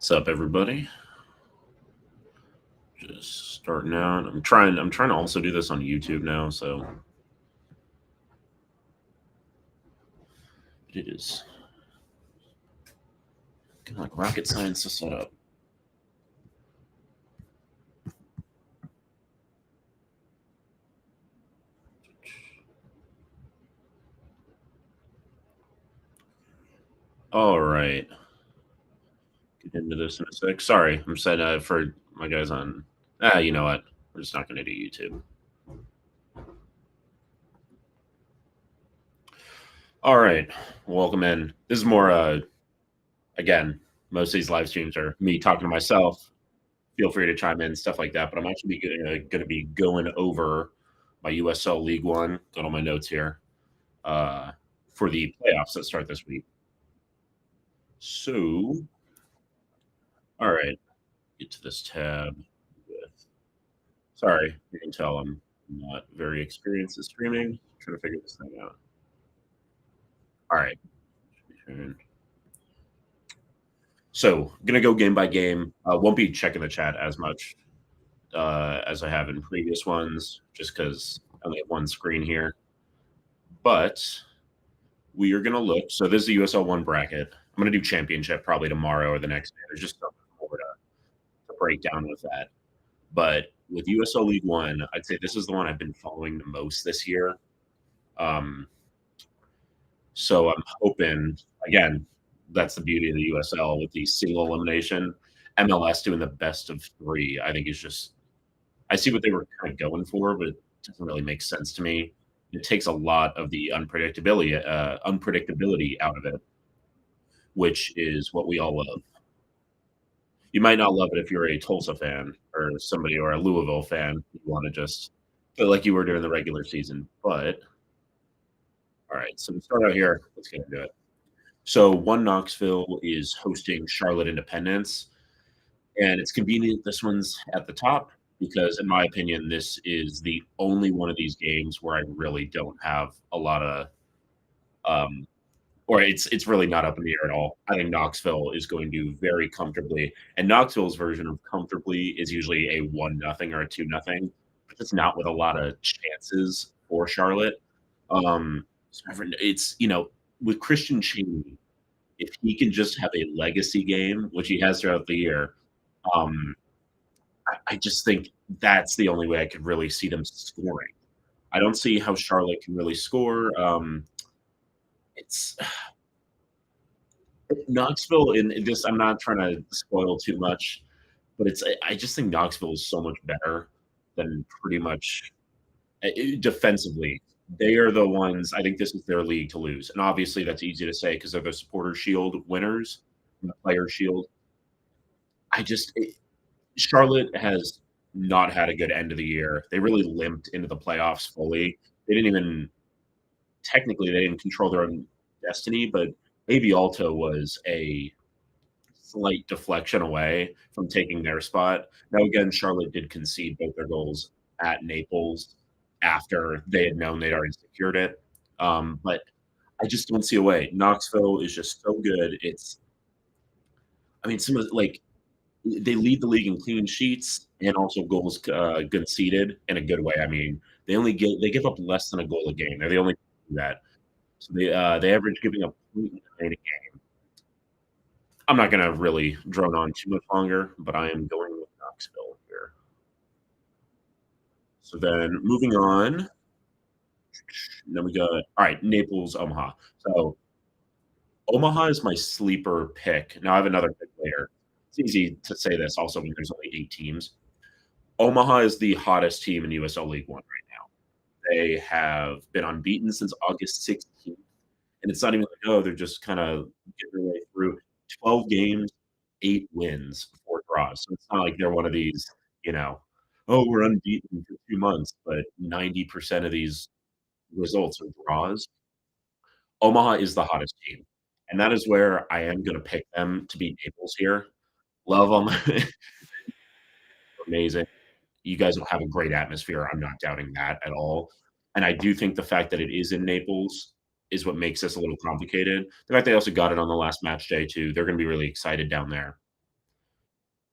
What's up, everybody? Just starting out. I'm trying to also do this on YouTube now, so it is kind of like rocket science to set up. All right, get into this in a sec. Sorry, I'm set for my guys on. You know what? We're just not going to do YouTube. All right, welcome in. This is more. Again, most of these live streams are me talking to myself. Feel free to chime in, stuff like that. But I'm actually going to be going over my USL League One. Got all my notes here for the playoffs that start this week. So, all right, get to this tab. Sorry, you can tell I'm not very experienced at streaming. Trying to figure this thing out. All right. So, gonna go game by game. Won't be checking the chat as much as I have in previous ones, just because I only have one screen here. But we are gonna look. So this is the USL1 bracket. I'm gonna do championship probably tomorrow or the next day. There's just something more to break down with that. But with USL League One, I'd say this is the one I've been following the most this year. So I'm hoping, again, that's the beauty of the USL with the single elimination. MLS doing the best of three, I think is just, I see what they were kind of going for, but it doesn't really make sense to me. It takes a lot of the unpredictability out of it, which is what we all love. You might not love it if you're a Tulsa fan or somebody or a Louisville fan. You want to just feel like you were during the regular season. But all right, so we start out here. Let's get into it. So One Knoxville is hosting Charlotte Independence, and it's convenient this one's at the top because, in my opinion, this is the only one of these games where I really don't have a lot of or it's really not up in the air at all. I think Knoxville is going to very comfortably, and Knoxville's version of comfortably is usually a 1-0 or a 2-0, but it's not with a lot of chances for Charlotte. It's with Christian Cheney, if he can just have a legacy game, which he has throughout the year, um, I just think that's the only way I could really see them scoring. I don't see how Charlotte can really score. It's Knoxville in this. I'm not trying to spoil too much, but I just think Knoxville is so much better than pretty much defensively. They are the ones. I think this is their league to lose, and obviously that's easy to say because they're the Supporter Shield winners, and the Player Shield. Charlotte has not had a good end of the year. They really limped into the playoffs fully. They didn't even technically they didn't control their own destiny, but maybe Alto was a slight deflection away from taking their spot. Now, again, Charlotte did concede both their goals at Naples after they had known they'd already secured it. But I just don't see a way. Knoxville is just so good. Some of like they lead the league in clean sheets and also goals conceded in a good way. I mean, they give up less than a goal a game. They're the only do that. So they average giving up 0.9 a game. I'm not going to really drone on too much longer, but I am going with Knoxville here. So then moving on, then we got all right, Naples, Omaha. So Omaha is my sleeper pick. Now I have another pick later. It's easy to say this also when there's only 8 teams. Omaha is the hottest team in USL League One right now. They have been unbeaten since August 16th. And it's not even like, oh, they're just kind of getting their way through 12 games, 8 wins, 4 draws. So it's not like they're one of these, oh, we're unbeaten for 2 months, but 90% of these results are draws. Omaha is the hottest team. And that is where I am going to pick them to beat Naples here. Love them. Amazing. You guys will have a great atmosphere. I'm not doubting that at all. And I do think the fact that it is in Naples is what makes this a little complicated. The fact they also got it on the last match day too. They're going to be really excited down there.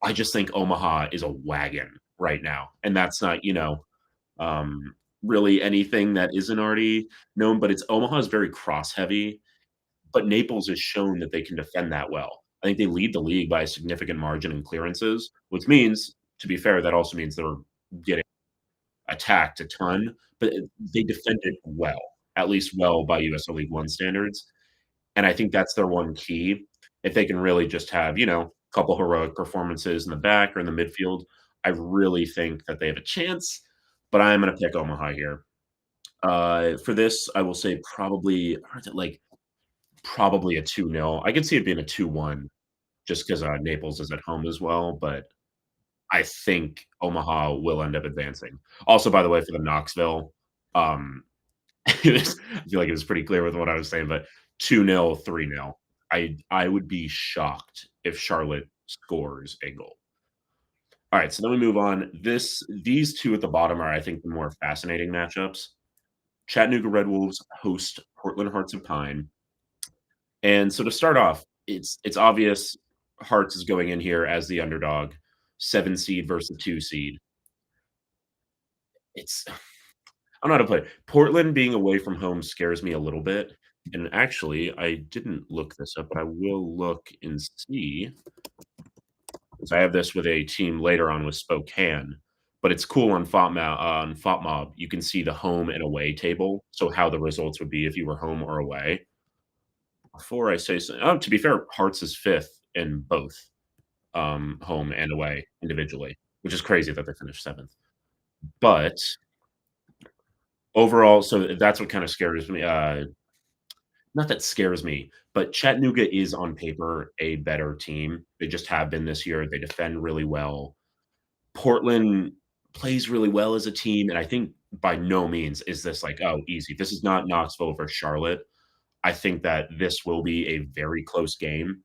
I just think Omaha is a wagon right now, and that's not, really anything that isn't already known, but it's Omaha is very cross heavy, but Naples has shown that they can defend that well. I think they lead the league by a significant margin in clearances, which means, to be fair, that also means they're getting attacked a ton, but they defended well, at least well by USL1 standards. And I think that's their one key. If they can really just have, a couple heroic performances in the back or in the midfield, I really think that they have a chance, but I'm gonna pick Omaha here. For this, I will say probably probably a 2-0. I could see it being a 2-1 just 'cause, Naples is at home as well, but I think Omaha will end up advancing. Also, by the way, for the Knoxville, um, I feel like it was pretty clear with what I was saying, but 2-0, 3-0. I would be shocked if Charlotte scores a goal. Alright, so then we move on. These 2 at the bottom are, I think, the more fascinating matchups. Chattanooga Red Wolves host Portland Hearts of Pine. And so to start off, it's obvious Hearts is going in here as the underdog, 7 seed versus 2 seed. It's I don't know how to put it. Portland being away from home scares me a little bit, and actually, I didn't look this up, but I will look and see, 'cause I have this with a team later on with Spokane, but it's cool on FotMob, you can see the home and away table, so how the results would be if you were home or away. Before I say so to be fair, Hearts is 5th in both, home and away individually, which is crazy that they finished 7th. But overall, so that's what kinda scares me, not that scares me, but Chattanooga is on paper a better team. They just have been this year. They defend really well. Portland plays really well as a team, and I think by no means is this like, "Oh, easy." This is not Knoxville versus Charlotte. I think that this will be a very close game.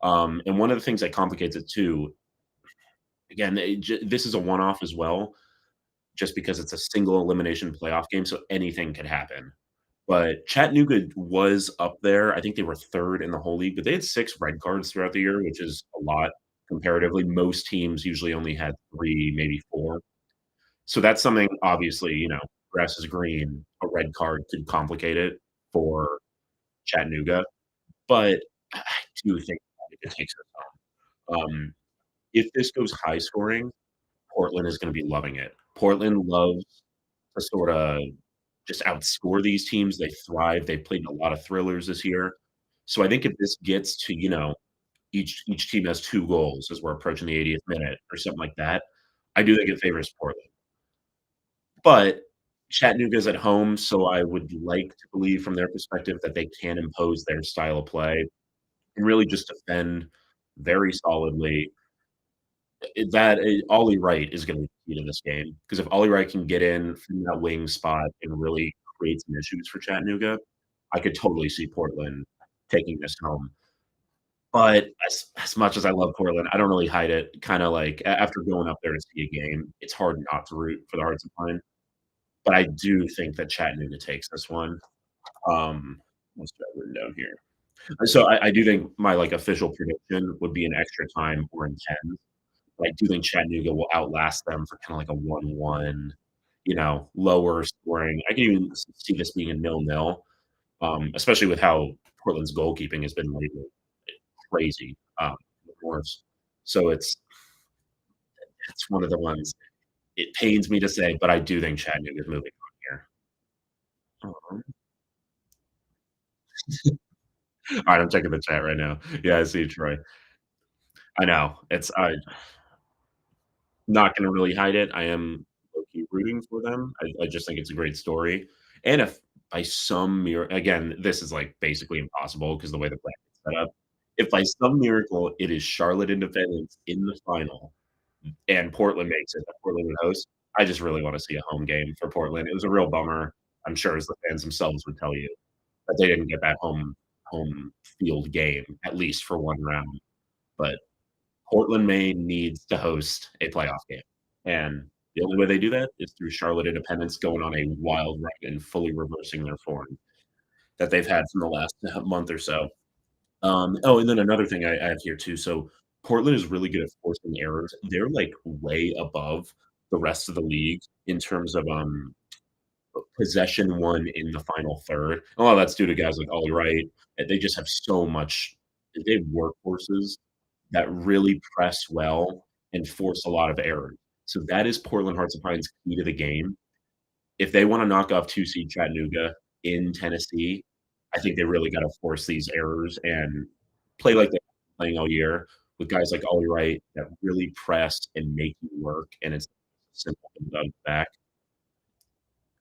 And one of the things that complicates it too, again, this is a one-off as well, just because it's a single elimination playoff game, so anything could happen. But Chattanooga was up there. I think they were 3rd in the whole league, but they had 6 red cards throughout the year, which is a lot comparatively. Most teams usually only had 3, maybe 4. So that's something obviously, grass is green, a red card could complicate it for Chattanooga, but I do think it takes it home. If this goes high scoring, Portland is gonna be loving it. Portland loves to sorta just outscore these teams. They thrive. They've played in a lot of thrillers this year. So I think if this gets to, each team has 2 goals as we're approaching the 80th minute or something like that, I do think it favors Portland. But Chattanooga's at home, so I would like to believe from their perspective that they can impose their style of play and really just defend very solidly. Ollie Wright is gonna be key to this game because if Ollie Wright can get in from that wing spot and really create some issues for Chattanooga, I could totally see Portland taking this home. But as much as I love Portland, I don't really hide it. Kinda like after going up there to see a game, it's hard not to root for the Hearts of Pine. But I do think that Chattanooga takes this one. What's that written down here? So I do think my, like, official prediction would be an extra time or in 10. But I do think Chattanooga will outlast them for kinda like a 1-1, lower scoring. I can even see this being a 0-0, especially with how Portland's goalkeeping has been lately. Crazy, of course. So it's one of the ones it pains me to say, but I do think Chattanooga's moving on here. Um, alright, I'm checking the chat right now. Yeah, I see Troy. I know. Not gonna really hide it. I am low-key rooting for them. I just think it's a great story. And if by some again, this is, like, basically impossible because the way the bracket's set up. If by some miracle it is Charlotte Independence in the final and Portland makes it, that Portland would host, I just really wanna see a home game for Portland. It was a real bummer, I'm sure as the fans themselves would tell you, that they didn't get that home field game, at least for 1 round. But Portland, Maine needs to host a playoff game, and the only way they do that is through Charlotte Independence going on a wild run and fully reversing their form that they've had from the last month or so. Oh, and then another thing I have here too, so Portland is really good at forcing errors. They're, like, way above the rest of the league in terms of, possession won in the final third. A lot of that's due to guys like Ollie Wright, and they just have so much they have workhorses that really press well and force a lot of errors. So that is Portland Hearts and Pine's key to the game. If they wanna knock off 2 seed Chattanooga in Tennessee, I think they really gotta force these errors and play like they've been playing all year with guys like Ollie Wright that really press and make you work, and it's simple and done back.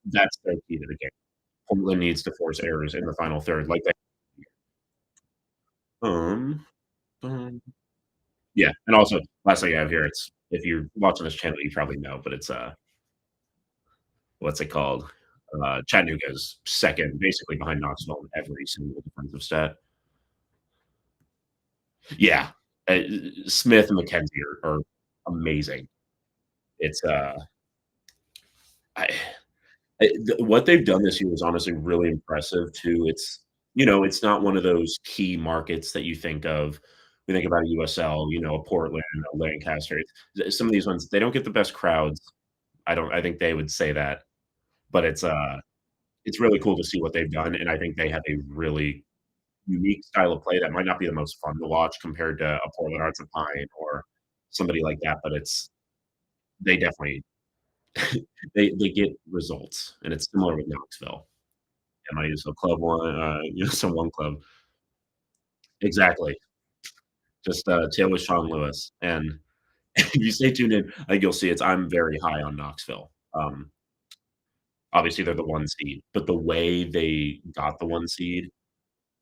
That's their key to the game. Portland needs to force errors in the final third like they um, um yeah, and also, last thing I have here, it's if you're watching this channel, you probably know, but it's, what's it called? Chattanooga's 2nd, basically behind Knoxville in every single defensive stat. Yeah, Smith and McKenzie are amazing. It's, I what they've done this year is honestly really impressive too. It's not one of those key markets that you think of. We think about a USL, a Portland, a Lancaster. Some of these ones, they don't get the best crowds. I think they would say that, but it's really cool to see what they've done, and I think they have a really unique style of play that might not be the most fun to watch compared to a Portland Arts and Pine or somebody like that, but they definitely they get results, and it's similar with Knoxville. My USL Club one, USL One Club. Exactly. Just, Taylor Sean Lewis, and if you stay tuned in, I think you'll see I'm very high on Knoxville. Obviously, they're the 1 seed, but the way they got the 1 seed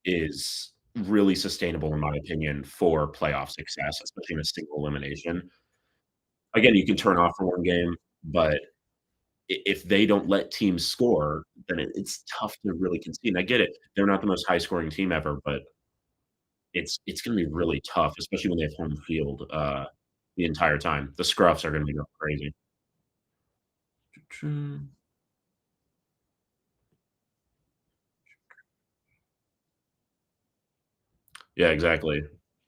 is really sustainable, in my opinion, for playoff success, especially in a single elimination. Again, you can turn off for 1 game, but if they don't let teams score, then it's tough to really concede, and I get it. They're not the most high scoring team ever, but it's gonna be really tough, especially when they have home field, the entire time. The scruffs are gonna be going crazy. Yeah, exactly.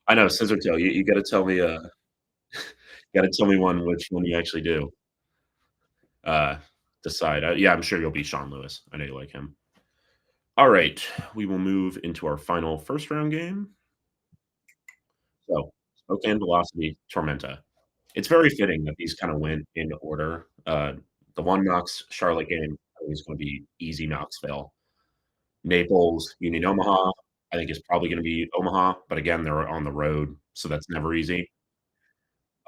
I know, Scissortail, you gotta tell me, gotta tell me which one you actually do, uh, decide. Yeah, I'm sure you'll be Sean Lewis. I know you like him. Alright, we will move into our final first round game. So, Spokane Velocity, Tormenta. It's very fitting that these kinda went in order. The one Knox Charlotte game, I think is gonna be easy Knoxville. Naples, Union Omaha, I think is probably gonna be Omaha, but again, they're on the road, so that's never easy.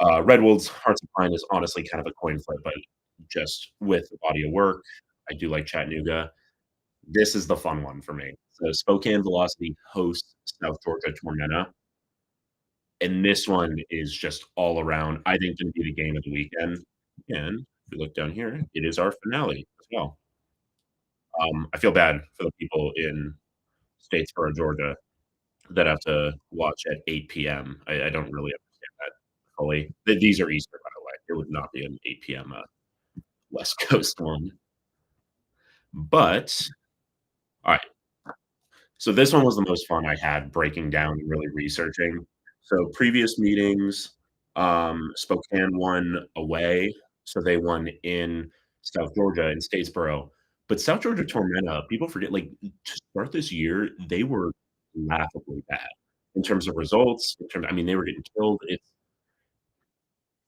Redwoods, Hearts of Pine is honestly kind of a coin flip, but just with the body of work, I do like Chattanooga. This is the fun one for me. So Spokane Velocity hosts South Georgia Tormenta, and this one is just all around, I think, gonna be the game of the weekend, and if we look down here, it is our finale as well. I feel bad for the people in Statesboro, Georgia, that have to watch at 8 p.m. I don't really understand that fully. These are Eastern, by the way. It would not be an 8 p.m., West Coast one. But, alright, so this one was the most fun I had breaking down and really researching. So previous meetings, Spokane won away, so they won in South Georgia, in Statesboro. But South Georgia Tormenta, people forget, like, to start this year, they were laughably bad in terms of results, they were getting killed. It's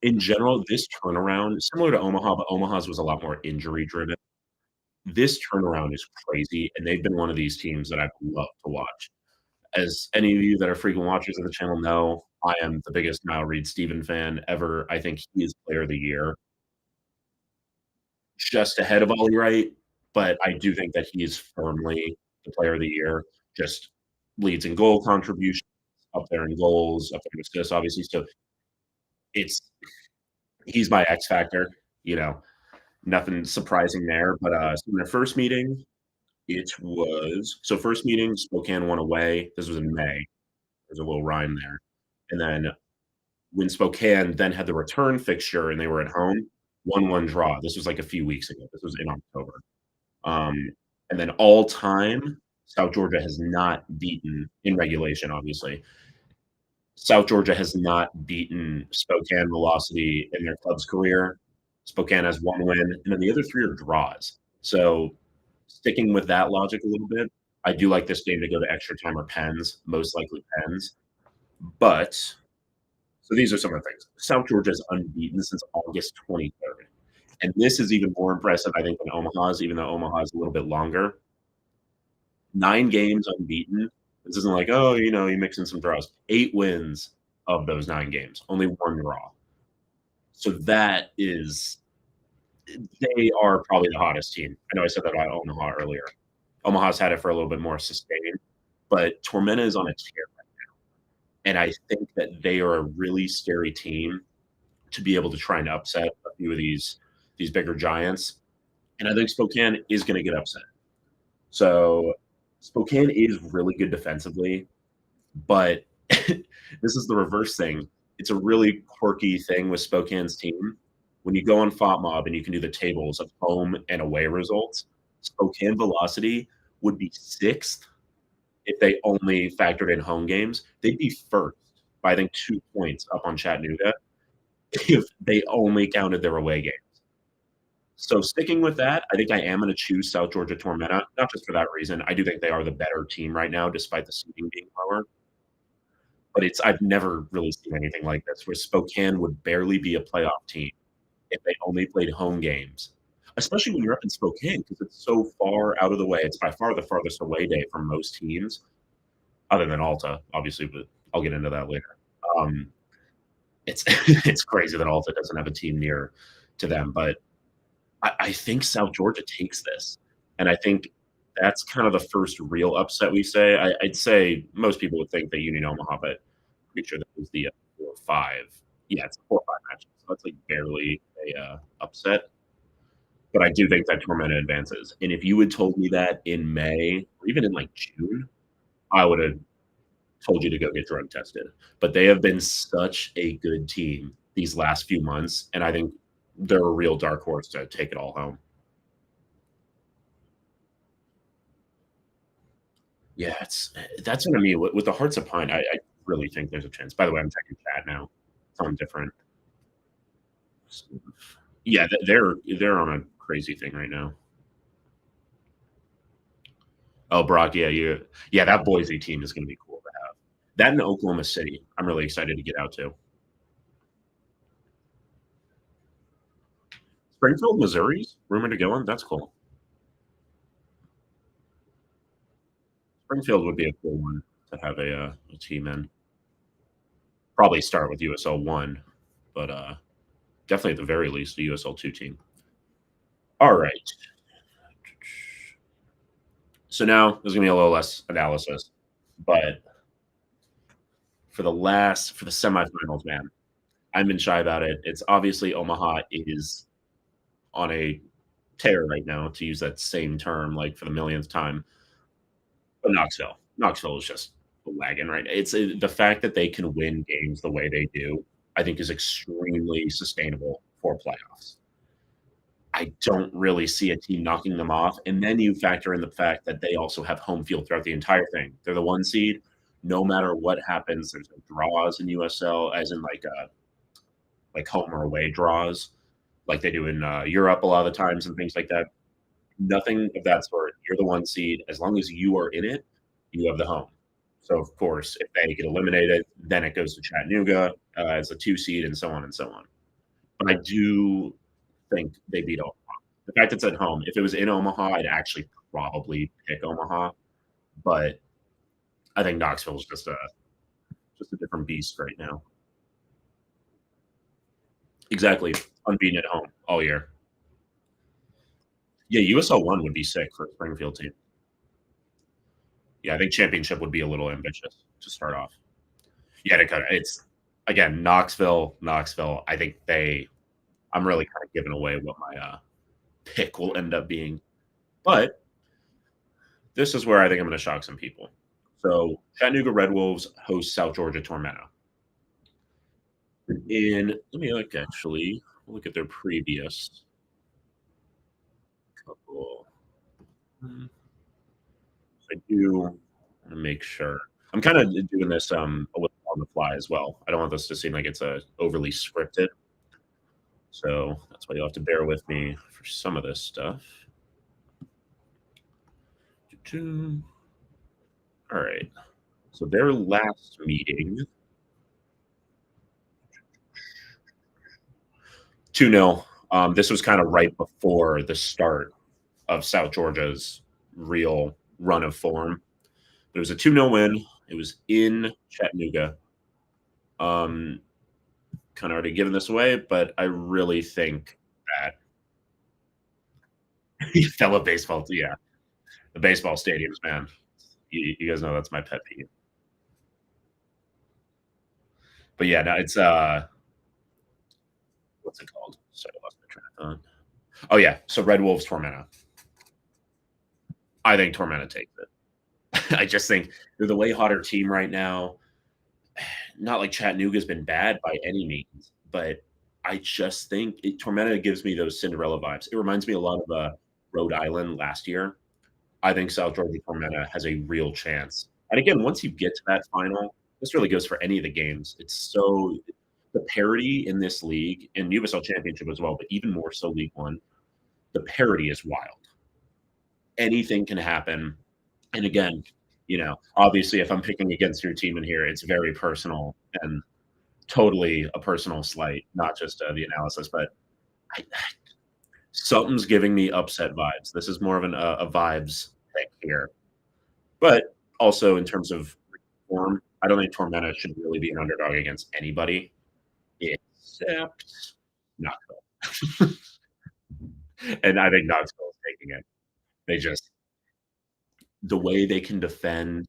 in general, this turnaround, similar to Omaha, but Omaha's was a lot more injury driven. This turnaround is crazy, and they've been one of these teams that I've loved to watch. As any of you that are frequent watchers of the channel know, I am the biggest Niall Reed-Steven fan ever. I think he is player of the year, just ahead of Ollie Wright, but I do think that he is firmly the player of the year, just leads in goal contributions, up there in goals, up there in assists, obviously, so it's he's my X factor, you know, nothing surprising there, but, so in their first meeting, first meeting, Spokane won away. This was in May. There's a little rhyme there. And then when Spokane then had the return fixture and they were at home, 1-1 draw. This was, like, a few weeks ago. This was in October. Um, and then all time, South Georgia has not beaten in regulation, obviously. South Georgia has not beaten Spokane Velocity in their club's career. Spokane has 1 win, and then the other 3 are draws. So, sticking with that logic a little bit, I do like this game to go to extra time or pens, most likely pens. But so these are some of the things. South Georgia is unbeaten since August 23rd. And this is even more impressive, I think, than Omaha's, even though Omaha is a little bit longer. 9 games unbeaten. This isn't like, "Oh, you mix in some draws." 8 wins of those 9 games, only 1 draw. So that is they are probably the hottest team. I know I said that about Omaha earlier. Omaha's had it for a little bit more sustained, but Tormenta is on a tear, and I think that they are a really scary team to be able to try and upset a few of these bigger giants, and I think Spokane is gonna get upset. So, Spokane is really good defensively, but this is the reverse thing. It's a really quirky thing with Spokane's team. When you go on FOTMob and you can do the tables of home and away results, Spokane Velocity would be 6th if they only factored in home games. They'd be 1st by, I think, 2 points up on Chattanooga if they only counted their away games. So sticking with that, I think I am gonna choose South Georgia Tormenta, not just for that reason. I do think they are the better team right now despite the seeding being lower. But I've never really seen anything like this, where Spokane would barely be a playoff team if they only played home games, especially when you're up in Spokane because it's so far out of the way. It's by far the farthest away day from most teams, other than Alta, obviously, but I'll get into that later. Um, it's it's crazy that Alta doesn't have a team near to them, but I think South Georgia takes this, and I think that's kind of the first real upset we say. I'd say most people would think that Union Omaha, but pretty sure that was the 4-5. Yeah, it's a 4-5 match, so that's like barely a upset. But I do think that Tormenta advances. And if you had told me that in May or even in like June, I would have told you to go get drug tested. But they have been such a good team these last few months, and I think they're a real dark horse to take it all home. Yeah, that's what I mean with the Hearts of Pine. I really think there's a chance. By the way, I'm checking chat now. It's on different. Yeah, they're on a crazy thing right now. Oh, Brock, yeah, that Boise team is going to be cool to have. That in Oklahoma City, I'm really excited to get out to. Springfield, Missouri's rumored to go in. That's cool. Springfield would be a cool one to have a team in. Probably start with USL1, but definitely at the very least a USL2 team. All right. So now there's gonna be a little less analysis, but for the semifinals, man, I've been shy about it. It's obviously Omaha is on a tear right now, to use that same term like for the millionth time. But Knoxville is just a wagon, right? The fact that they can win games the way they do, I think, is extremely sustainable for playoffs. I don't really see a team knocking them off. And then you factor in the fact that they also have home field throughout the entire thing. They're the 1 seed. No matter what happens, there's no draws in USL, as in like home or away draws, like they do in Europe a lot of the times and things like that. Nothing of that sort. You're the 1 seed. As long as you are in it, you have the home. So, of course, if they get eliminated, then it goes to Chattanooga as a 2 seed and so on and so on. But I do think they beat Omaha. The fact it's at home, if it was in Omaha, I'd actually probably pick Omaha. But I think Knoxville's just a different beast right now. Exactly. Unbeaten at home all year. Yeah, USL1 would be sick for a Springfield team. Yeah, I think championship would be a little ambitious to start off. Yeah, it's again Knoxville. I think I'm really kind of giving away what my pick will end up being, but this is where I think I'm going to shock some people. So Chattanooga Red Wolves host South Georgia Tormenta. Let me look at their previous couple. I do want to make sure. I'm kind of doing this a little on the fly as well. I don't want this to seem like it's a overly scripted, so that's why you'll have to bear with me for some of this stuff. All right. So their last meeting, 2-0. This was kind of right before the start of South Georgia's real run of form. It was a 2-0 win. It was in Chattanooga. Um, Kind of already given this away, but I really think that fellow baseball, yeah, the baseball stadiums, man. You guys know that's my pet peeve. But yeah, no, it's what's it called? Sorry, I lost my train of thought. Oh yeah, so Red Wolves Tormenta. I think Tormenta takes it. I just think they're the way hotter team right now. Not like Chattanooga's been bad by any means, but I just think Tormenta gives me those Cinderella vibes. It reminds me a lot of Rhode Island last year. I think South Georgia Tormenta has a real chance. And again, once you get to that final, this really goes for any of the games. It's so the parity in this league and USL Championship as well, but even more so League One. The parity is wild. Anything can happen. And again, obviously, if I'm picking against your team in here, it's very personal and totally a personal slight, not just the analysis. But I, something's giving me upset vibes. This is more of a vibes pick here. But also in terms of form, I don't think Tormenta should really be an underdog against anybody except Knoxville. And I think Knoxville is taking it. They just the way they can defend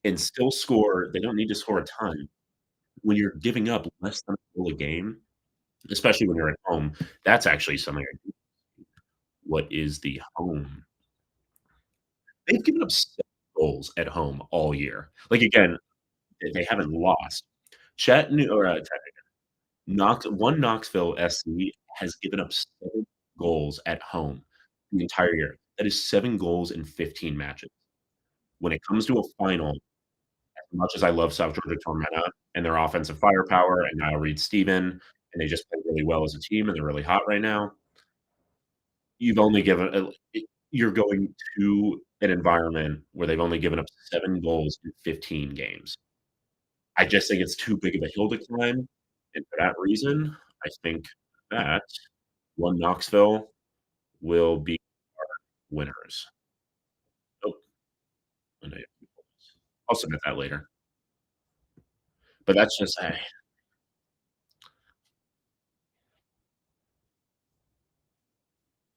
and still score, they don't need to score a ton. When you're giving up less than a goal a game, especially when you're at home, that's actually something what is the home? They've given up 7 goals at home all year. Like, again, they haven't lost. Chattanoo or, Knoxville SC has given up 7 goals at home the entire year. That is 7 goals in 15 matches. When it comes to a final, as much as I love South Georgia Tormenta and their offensive firepower and Niall Reed-Steven, and they just play really well as a team, and they're really hot right now, you've only given you're going to an environment where they've only given up 7 goals in 15 games. I just think it's too big of a hill to climb, and for that reason, I think that one Knoxville will be winners. Oh, I know I'll submit that later. But that's just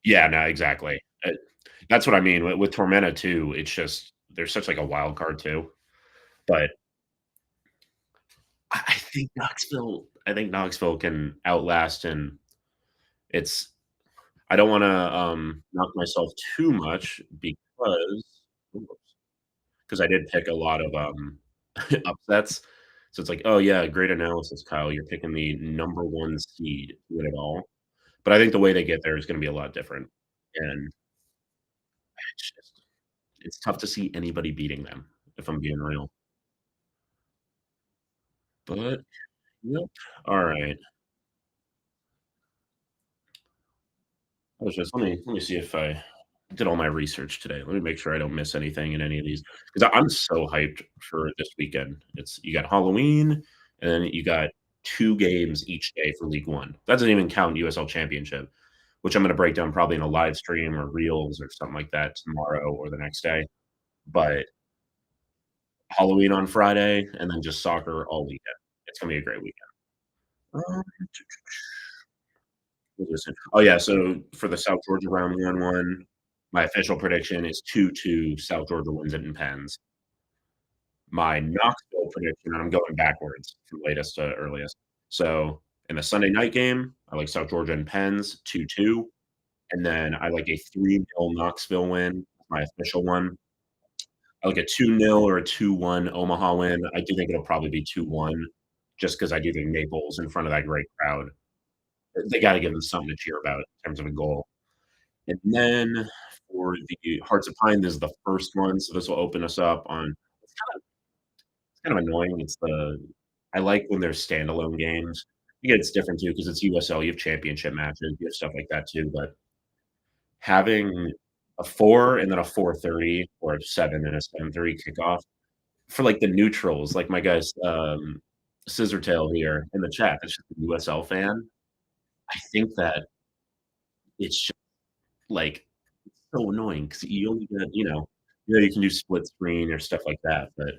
yeah, no, exactly. That's what I mean with Tormenta too, it's just there's such like a wild card too, but I think Knoxville can outlast and it's I don't wanna, knock myself too much because I did pick a lot of, upsets. So it's like, "Oh, yeah, great analysis, Kyle. You're picking the number 1 seed to win it all." But I think the way they get there is gonna be a lot different, and it's tough to see anybody beating them, if I'm being real. But, yep. Alright. I was just let me see if I did all my research today. Let me make sure I don't miss anything in any of these because I'm so hyped for this weekend. It's you got Halloween, and then you got 2 games each day for League One. That doesn't even count USL Championship, which I'm gonna break down probably in a live stream or reels or something like that tomorrow or the next day. But Halloween on Friday and then just soccer all weekend. It's gonna be a great weekend. Um, oh, yeah, so for the South Georgia round one, my official prediction is 2-2 South Georgia wins it in pens. My Knoxville prediction, and I'm going backwards from latest to earliest. So, in the Sunday night game, I like South Georgia in pens, 2-2, and then I like a 3-0 Knoxville win, my official one. I like a 2-0 or a 2-1 Omaha win. I do think it'll probably be 2-1 just because I do think Naples in front of that great crowd, they gotta give them something to cheer about in terms of a goal. And then for the Hearts of Pine, this is the first one, so this will open us up on It's kind of annoying. I like when there's standalone games. Yeah, it's different too because it's USL. You have championship matches, you have stuff like that too. But having a 4 and then a 4:30 or a 7 and a 7:30 kickoff for like the neutrals, like my guy's Scissortail here in the chat. That's just a USL fan. I think that it's just like so annoying because you only get, you can do split screen or stuff like that, but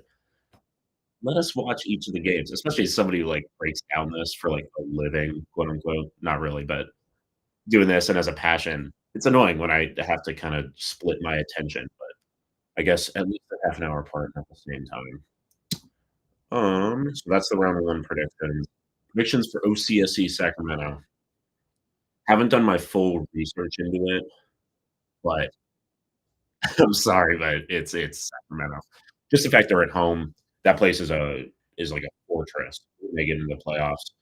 let us watch each of the games, especially as somebody who, like, breaks down this for, like, a living, quote, unquote. Not really, but doing this and as a passion, it's annoying when I have to kinda split my attention, but I guess at least a half an hour apart at the same time. So that's the round 1 predictions. Predictions for OCSE Sacramento. Haven't done my full research into it, but I'm sorry, but it's Sacramento. Just the fact they're at home, that place is like a fortress when they get into the playoffs.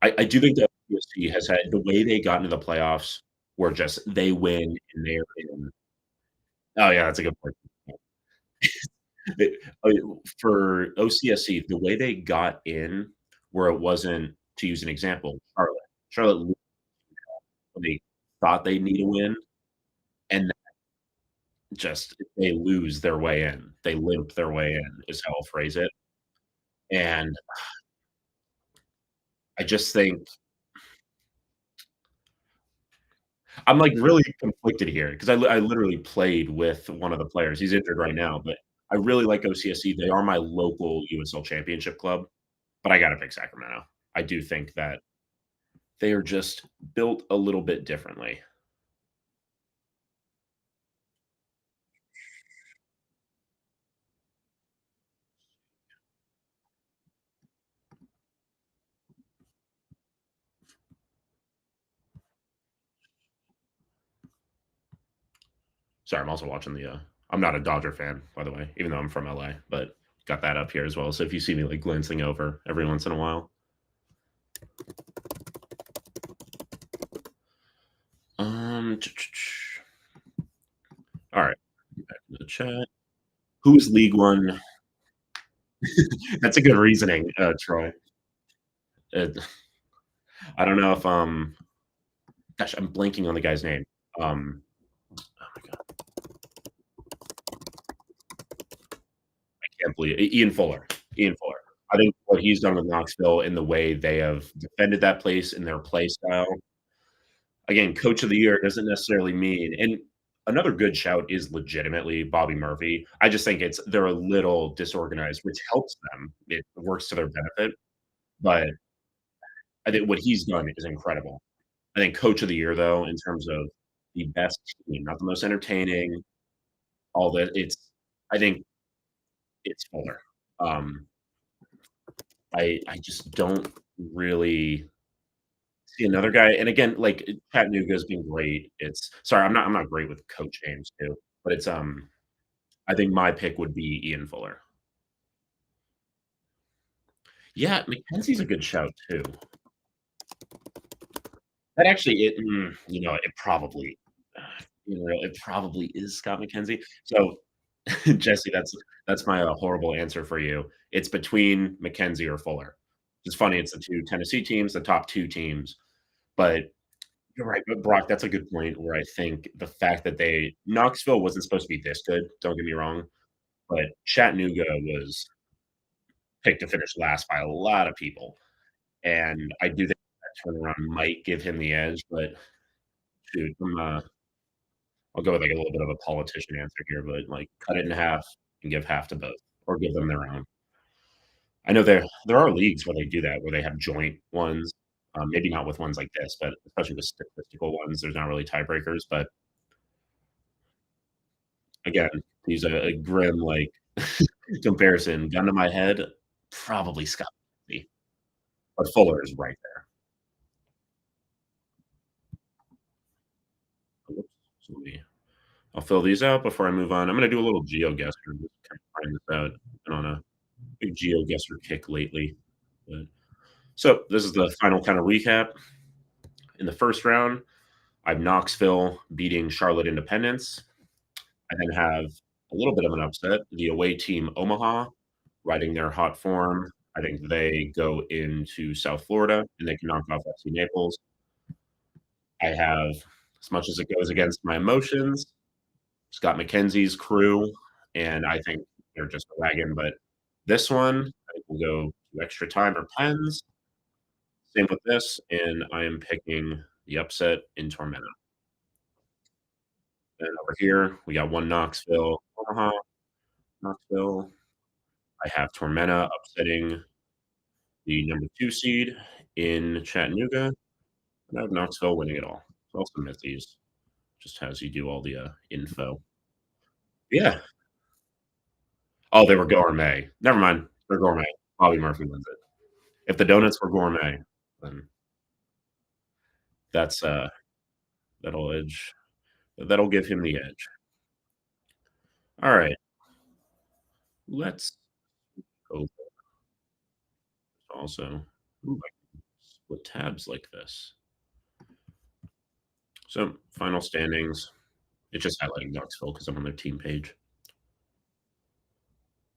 I do think that USC has had the way they got into the playoffs were just they win and they're in. Oh, yeah, that's a good point. They for OCSC, the way they got in where it wasn't, to use an example, Charlotte. Charlotte lose when they thought they need a win, and just they lose their way in. They limp their way in, is how I'll phrase it, and I just think I'm, like, really conflicted here because I literally played with one of the players. He's injured right now, but I really like OCSC. They are my local USL championship club, but I gotta pick Sacramento. I do think that they are just built a little bit differently. Sorry, I'm also watching I'm not a Dodger fan, by the way, even though I'm from LA, but got that up here as well. So if you see me, like, glancing over every once in a while. Um, alright, back to the chat. Who is League One? That's a good reasoning, Troy. Uh, I don't know if, gosh, I'm blanking on the guy's name. Oh my god, I can't believe Ian Fuller. Ian Fuller. I think what he's done with Knoxville and the way they have defended that place and their play style. Again, coach of the year doesn't necessarily mean, and another good shout is legitimately Bobby Murphy. I just think they're a little disorganized, which helps them. It works to their benefit, but I think what he's done is incredible. I think coach of the year, though, in terms of the best team, not the most entertaining, all that, I think it's Fuller. Um, I just don't really see another guy, and again, like, Chattanooga's been great. It's sorry, I'm not great with coach names too, but I think my pick would be Ian Fuller. Yeah, McKenzie's a good shout too. That actually it probably it probably is Scott McKenzie. So, Jesse, that's my, horrible answer for you. It's between McKenzie or Fuller. It's funny, it's the 2 Tennessee teams, the top 2 teams, but you're right, but Brock, that's a good point where I think the fact that Knoxville wasn't supposed to be this good, don't get me wrong, but Chattanooga was picked to finish last by a lot of people, and I do think that turnaround might give him the edge, but shoot, I'll go with, like, a little bit of a politician answer here, but, like, cut it in half and give half to both, or give them their own. I know there are leagues where they do that, where they have joint ones, maybe not with ones like this, but especially with statistical ones, there's not really tiebreakers, but again, to use a grim, like, comparison, gun to my head, probably Scott McKenzie, but Fuller is right there. Whoops, so I'll fill these out before I move on. I'm gonna do a little GeoGuessr, just kind of find this out. Been on a big GeoGuessr kick lately, but so this is the final kind of recap. In the first round, I have Knoxville beating Charlotte Independence. I then have A little bit of an upset, the away team, Omaha, riding their hot form. I think they go into South Florida, and they can knock off FC Naples. I have, as much as it goes against my emotions, Scott McKenzie's crew, and I think they're just a wagon, but this one, I think we'll go to extra time or pens. Same with this, and I am picking the upset in Tormenta. And over here, we got one Knoxville, Omaha, Knoxville. I have Tormenta upsetting the number 2 seed in Chattanooga, and I have Knoxville winning it all. So I'll submit these, just has you do all the, info. Yeah. Oh, they were gourmet. Never mind, they're gourmet. Bobby Murphy wins it. If the donuts were gourmet, then that's, that'll edge that'll give him the edge. Alright, let's go also ooh, I can split tabs like this. So, final standings, it's just highlighting Knoxville because 'cause I'm on their team page.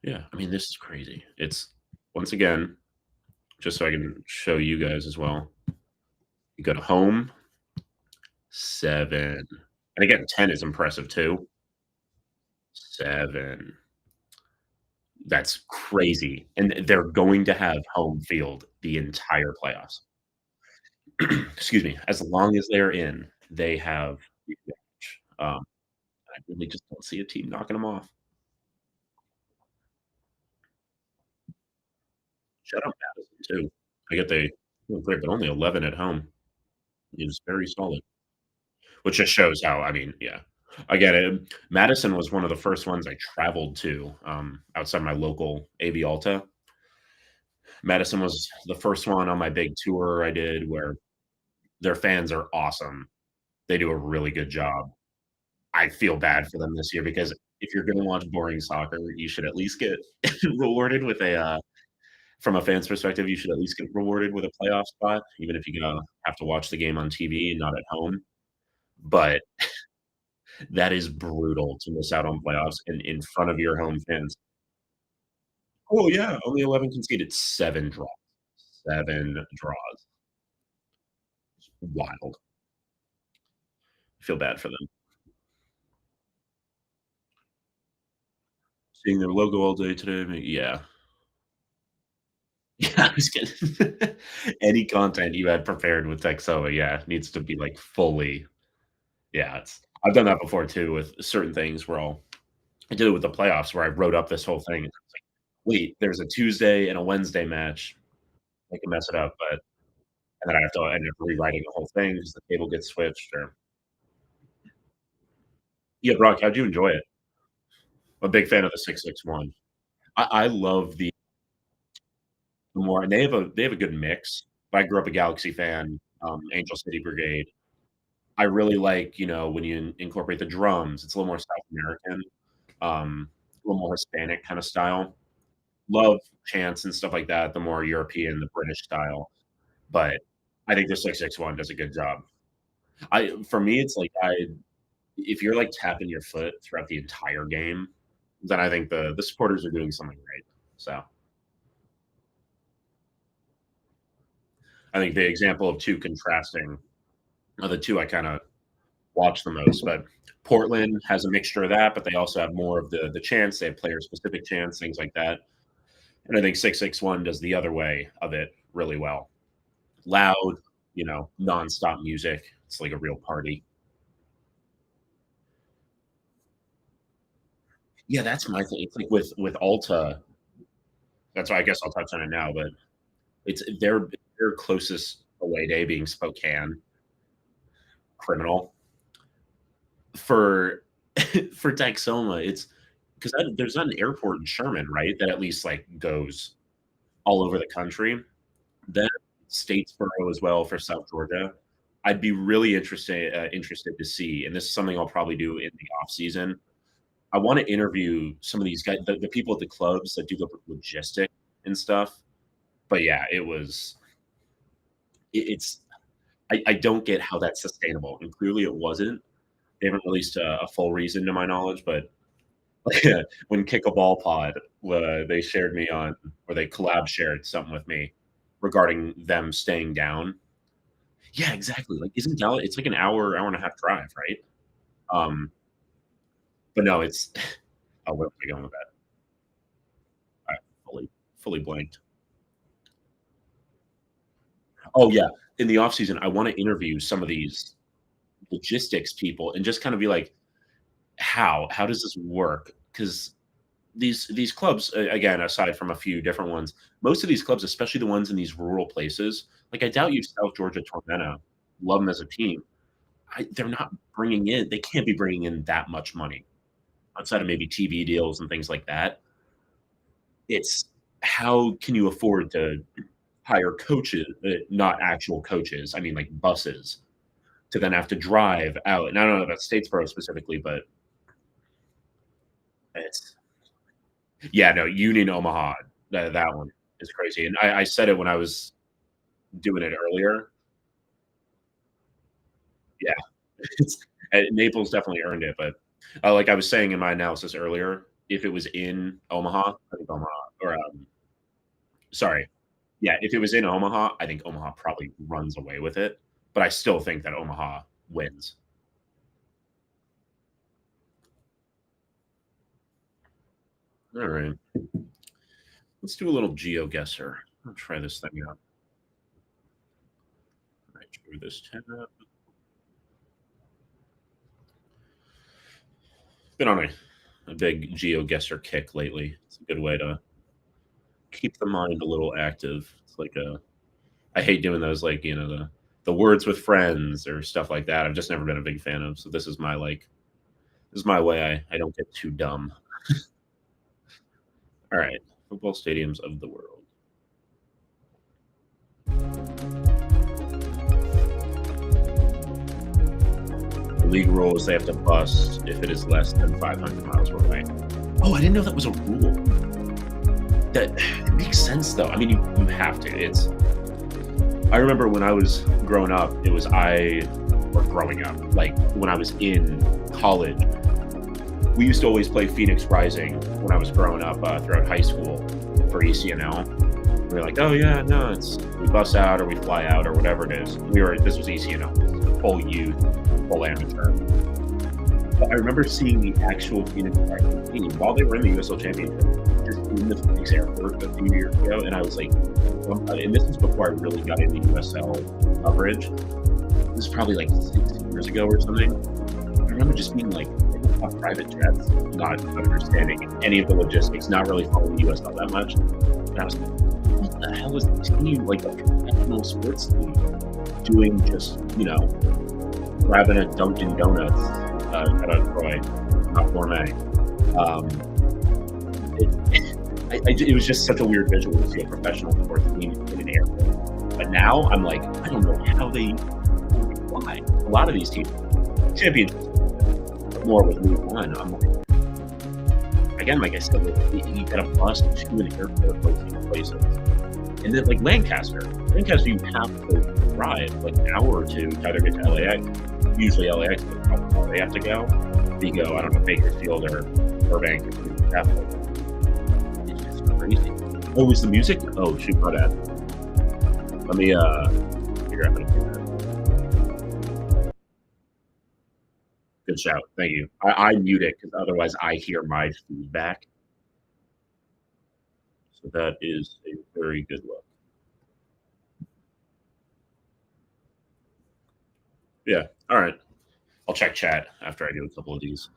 Yeah, I mean, this is crazy. It's once again, just so I can show you guys as well, you go to home, 7, and again, 10 is impressive too. 7. That's crazy, and they're going to have home field the entire playoffs. Excuse me, as long as they're in, they have the advantage. I really just don't see a team knocking them off. Shout out Madison too. I get they doing great, but only 11 at home is very solid, which just shows how I mean, yeah. Again, Madison was one of the first ones I traveled to, outside my local AV Alta. Madison was the first one on my big tour I did where their fans are awesome. They do a really good job. I feel bad for them this year because if you're gonna watch boring soccer, you should at least get rewarded with a, from a fan's perspective, you should at least get rewarded with a playoff spot, even if you're gonna have to watch the game on TV and not at home. But that is brutal to miss out on playoffs in front of your home fans. Oh, yeah, only 11 conceded, 7 draws. 7 draws. Wild. I feel bad for them. Seeing their logo all day today, yeah. Yeah, I was kidding. Any content you had prepared with Texoa, yeah, needs to be, like, fully yeah, it's I've done that before too with certain things where I did it with the playoffs where I wrote up this whole thing, and it's like, "Wait, there's a Tuesday and a Wednesday match." I can mess it up, but and then I have to end up rewriting the whole thing because the table gets switched or yeah, Brock, how'd you enjoy it? I'm a big fan of the 661. I love the more and they have a good mix. I grew up a Galaxy fan, Angel City Brigade. I really like, when you incorporate the drums, it's a little more South American, a little more Hispanic kinda style. Love chants and stuff like that, the more European, the British style, but I think the 661 does a good job. I for me, it's like if you're, like, tapping your foot throughout the entire game, then I think the supporters are doing something right. So, I think the example of 2 contrasting are the 2 I kinda watch the most, but Portland has a mixture of that, but they also have more of the chants, they have player-specific chants, things like that, and I think 661 does the other way of it really well. Loud, nonstop music, it's like a real party. Yeah, that's my thing, it's like with Alta, that's why I guess I'll touch on it now, but it's their closest away day being Spokane, criminal. For for Texoma, it's 'cause there's not an airport in Sherman, right, that at least, like, goes all over the country. Then Statesboro as well for South Georgia. I'd be really interested to see, and this is something I'll probably do in the off season. I wanna interview some of these guys, the people at the clubs that do the logistic and stuff, but yeah, it's I don't get how that's sustainable, and clearly it wasn't. They haven't released a full reason to my knowledge, but Yeah, when Kick a Ball Pod, they shared me on or they collab shared something with me regarding them staying down. Yeah, exactly, like, isn't Dallas it's like an hour, hour and a half drive, right? Um, but no, it's oh, what am I going with that? I fully blanked. Oh, yeah, in the off season, I wanna interview some of these logistics people and just kinda be like, "How? How does this work?" Because these clubs, again, aside from a few different ones, most of these clubs, especially the ones in these rural places, like, I doubt you South Georgia Tormenta love them as a team. They're not bringing in they can't be bringing in that much money outside of maybe TV deals and things like that. It's how can you afford to hire coaches, not actual coaches, I mean, like, buses to then have to drive out, and I don't know about Statesboro specifically, but it's yeah, no, Union Omaha, that one is crazy, and I said it when I was doing it earlier. Yeah, it's Naples definitely earned it, but, like I was saying in my analysis earlier, if it was in Omaha, I think Omaha or, sorry, yeah, if it was in Omaha, I think Omaha probably runs away with it, but I still think that Omaha wins. Alright, let's do a little GeoGuessr. I'll try this thing out. Right through this tab. Been on a big GeoGuessr kick lately. It's a good way to keep the mind a little active. It's like a I hate doing those like, the words with friends or stuff like that. I've just never been a big fan of. So this is my like this is my way I don't get too dumb. All right. Football stadiums of the world. The league rule is they have to bust if it is less than 500 miles away. Oh, I didn't know that was a rule. That it makes sense though. I mean, you have to. It's I remember when I was growing up, it was I or growing up, like when I was in college, we used to always play Phoenix Rising when I was growing up throughout high school for ECNL. We were like, oh yeah, no, it's we bus out or we fly out or whatever it is. This was ECNL, full youth, full amateur. But I remember seeing the actual Phoenix Rising team while they were in the USL Championship, just in the Phoenix airport a few years ago, and I was like, and this was before I really got into USL coverage. This is probably like 6 years ago or something. I remember just being like, private jets, not understanding any of the logistics, not really following the USL that much. And I was like, what the hell is the team, like a professional sports team, doing just, grabbing a Dunkin' Donuts at a Troy, not gourmet. Um, it was just such a weird visual to see a professional sports team in an airport. But now I'm like, I don't know how they fly. A lot of these teams, championships, more with League One. I'm like, again, like I said, you got a bus to an airport places. And then like Lancaster, you have to drive like an hour or two to either get to LAX. Usually LAX, but probably they have to go. You go, I don't know, Bakersfield or Burbank or something like that. It's just crazy. Oh, is the music? Oh shoot, my bad. Let me figure out how to do that. Good shout. Thank you. I mute it because otherwise I hear my feedback. So that is a very good look. Yeah. All right. I'll check chat after I do a couple of these.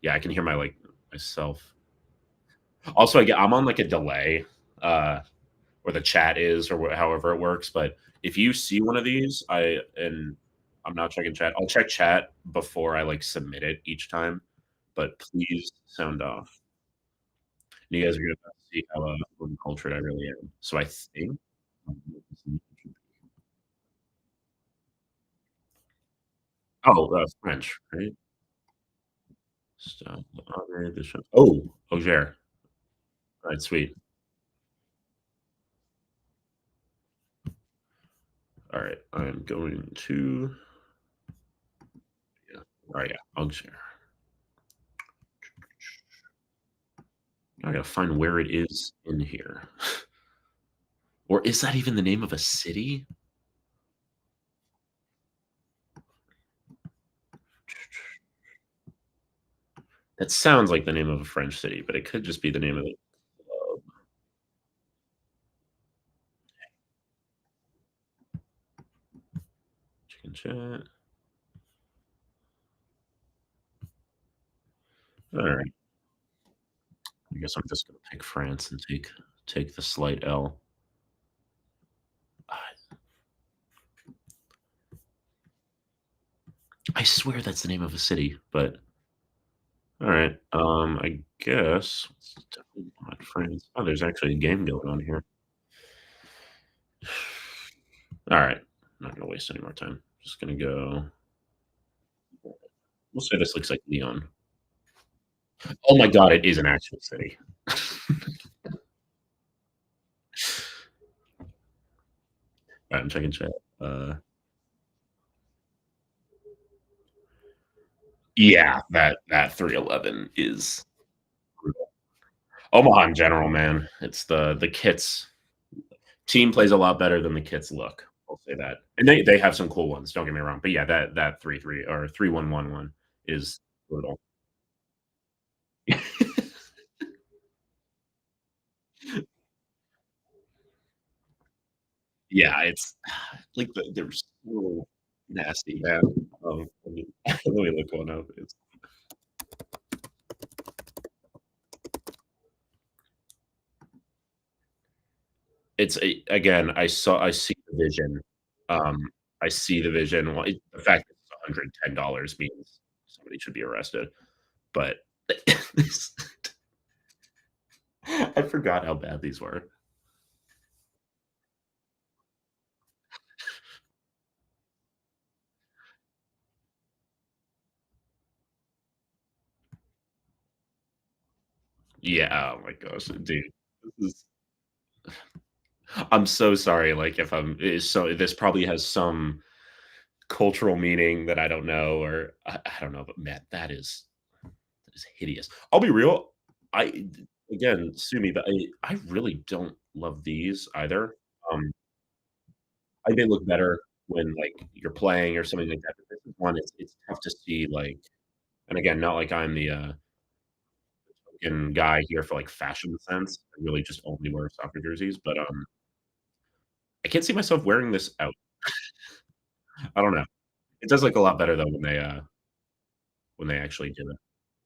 Yeah, I can hear my like myself. Also, I'm on like a delay, where the chat is or however it works. But if you see one of these, and I'm not checking chat. I'll check chat before I like submit it each time. But please sound off. And you guys are gonna see how uncultured I really am. So I think. Oh, French, right? Stop the honor the show. Oh, Auxerre. All right, sweet. All right, I'm going to. Yeah. Oh, yeah, I'll share. I gotta find where it is in here. Or is that even the name of a city? That sounds like the name of a French city, but it could just be the name of the club. Chicken chat. Alright, I guess I'm just gonna pick France and take the slight L. I swear that's the name of a city, but alright, I guess it's definitely not France. Oh, there's actually a game going on here. Alright, not gonna waste any more time. Just gonna go we'll say this looks like Lyon. Oh my god, it is an actual city. Alright, I'm checking chat. Uh, yeah, that 311 is brutal. Omaha in general, man, it's the kits. Team plays a lot better than the kits look. I'll say that. And they have some cool ones, don't get me wrong. But yeah, that 3-3 or 3-1-1 is brutal. Yeah, it's like they're so nasty, man. Let me look one up. It's a again, I see the vision. Um, I see the vision. Well, the fact that it's $110 means somebody should be arrested, but this I forgot how bad these were. Yeah, oh my gosh, dude. This is I'm so sorry, like, if so this probably has some cultural meaning that I don't know, or I don't know, but man, that is hideous. I'll be real, I again, sue me, but I really don't love these either. Um, I think they look better when, like, you're playing or something like that, but this is one, it's tough to see, like and again, not like I'm the, token guy here for, like, fashion sense. I really just only wear soccer jerseys, but, I can't see myself wearing this out. I don't know. It does look a lot better though when they actually do it,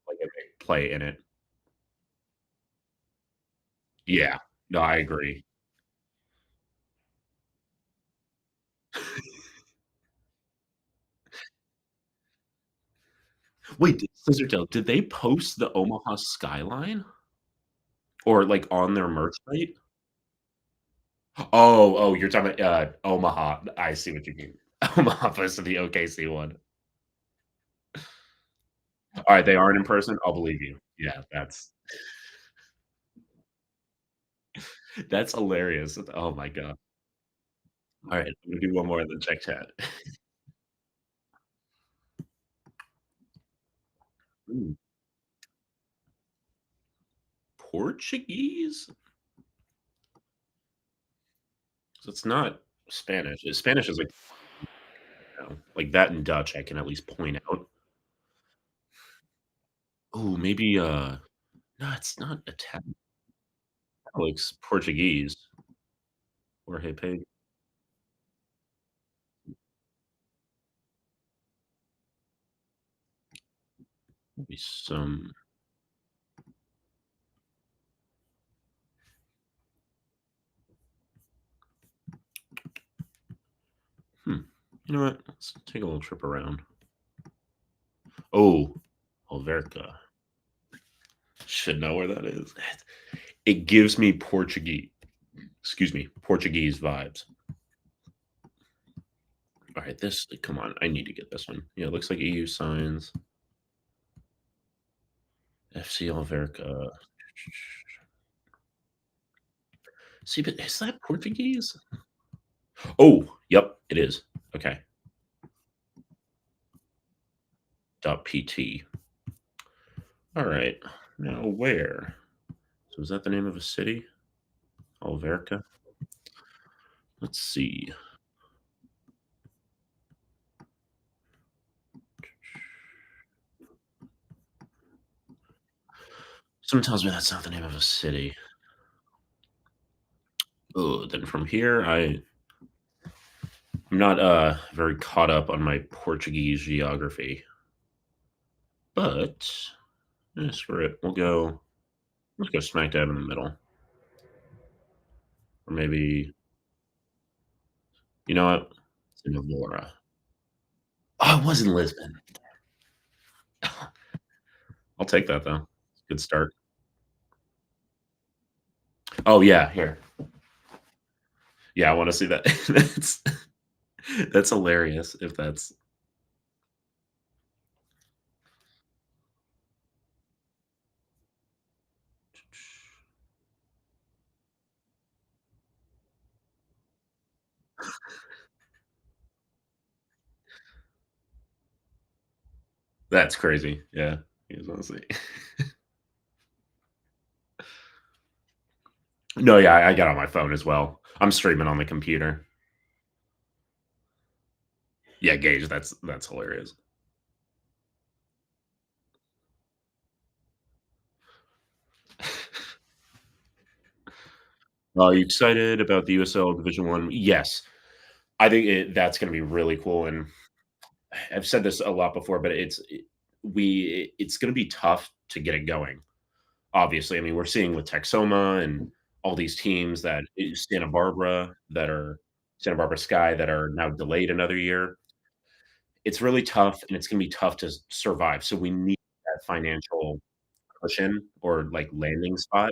like, if they play in it. Yeah. No, I agree. Wait, Scissortail, did they post the Omaha skyline? Or, like, on their merch site? Oh, you're talking about, Omaha. I see what you mean. Omaha posted the OKC one. Alright, they aren't in person? I'll believe you. Yeah, that's hilarious. Oh my god. Alright, I'm gonna do one more and then check chat. Ooh, Portuguese? So it's not Spanish. Spanish is like, like that and Dutch, I can at least point out. Oh, maybe, no, it's not Italian. It's Portuguese. Jorge Pig. Maybe some hmm. You know what? Let's take a little trip around. Oh, Alverca. Should know where that is. It gives me Portuguese vibes. All right, this come on, I need to get this one. Yeah, it looks like EU signs. FC Alverca. See, but is that Portuguese? Oh, yep, it is. Okay. .pt. All right. Now where? So is that the name of a city? Alverca? Let's see. Someone tells me that's not the name of a city. Oh, then from here, I'm not very caught up on my Portuguese geography, but screw it. Let's go smack dab in the middle, or maybe you know what? Sinavora. Oh, it was in Lisbon. I'll take that though. Good start. Oh yeah, here. Yeah, I want to see that. That's hilarious. If that's crazy. Yeah, you just want to see. No, yeah, I got on my phone as well. I'm streaming on the computer. Yeah, Gage, that's hilarious. Are you excited about the USL Division One? Yes, that's going to be really cool. And I've said this a lot before, but it's going to be tough to get it going. Obviously, I mean, we're seeing with Texoma and all these teams Santa Barbara Sky that are now delayed another year. It's really tough, and it's going to be tough to survive. So we need that financial cushion or like landing spot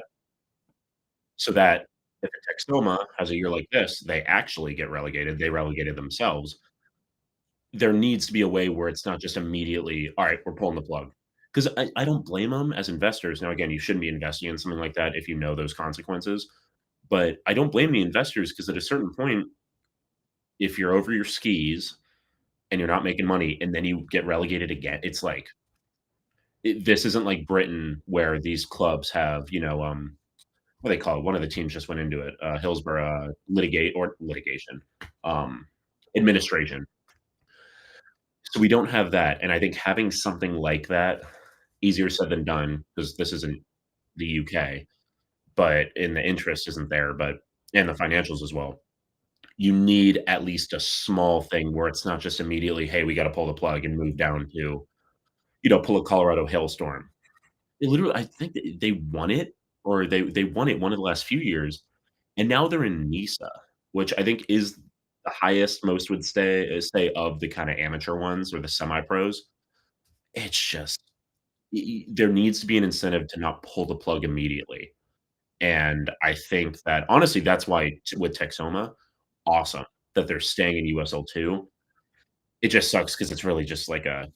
so that if a Texoma has a year like this, they actually get relegated. They relegated themselves. There needs to be a way where it's not just immediately, all right, we're pulling the plug. Because I don't blame them as investors. Now, again, you shouldn't be investing in something like that if you know those consequences. But I don't blame the investors because at a certain point, if you're over your skis and you're not making money and then you get relegated again, it's like this isn't like Britain where these clubs have, what do they call it? One of the teams just went into it, Hillsborough litigation, um, administration. So we don't have that, and I think having something like that, easier said than done, because this isn't the UK, but and the interest isn't there, but and the financials as well. You need at least a small thing where it's not just immediately, "Hey, we gotta pull the plug and move down to," pull a Colorado hailstorm. They literally I think they won it, or they won it one of the last few years, and now they're in NISA, which I think is the highest most would say of the kinda amateur ones or the semi-pros. It's just there needs to be an incentive to not pull the plug immediately. And I think that honestly, that's why with Texoma, awesome that they're staying in USL2. It just sucks because it's really just like a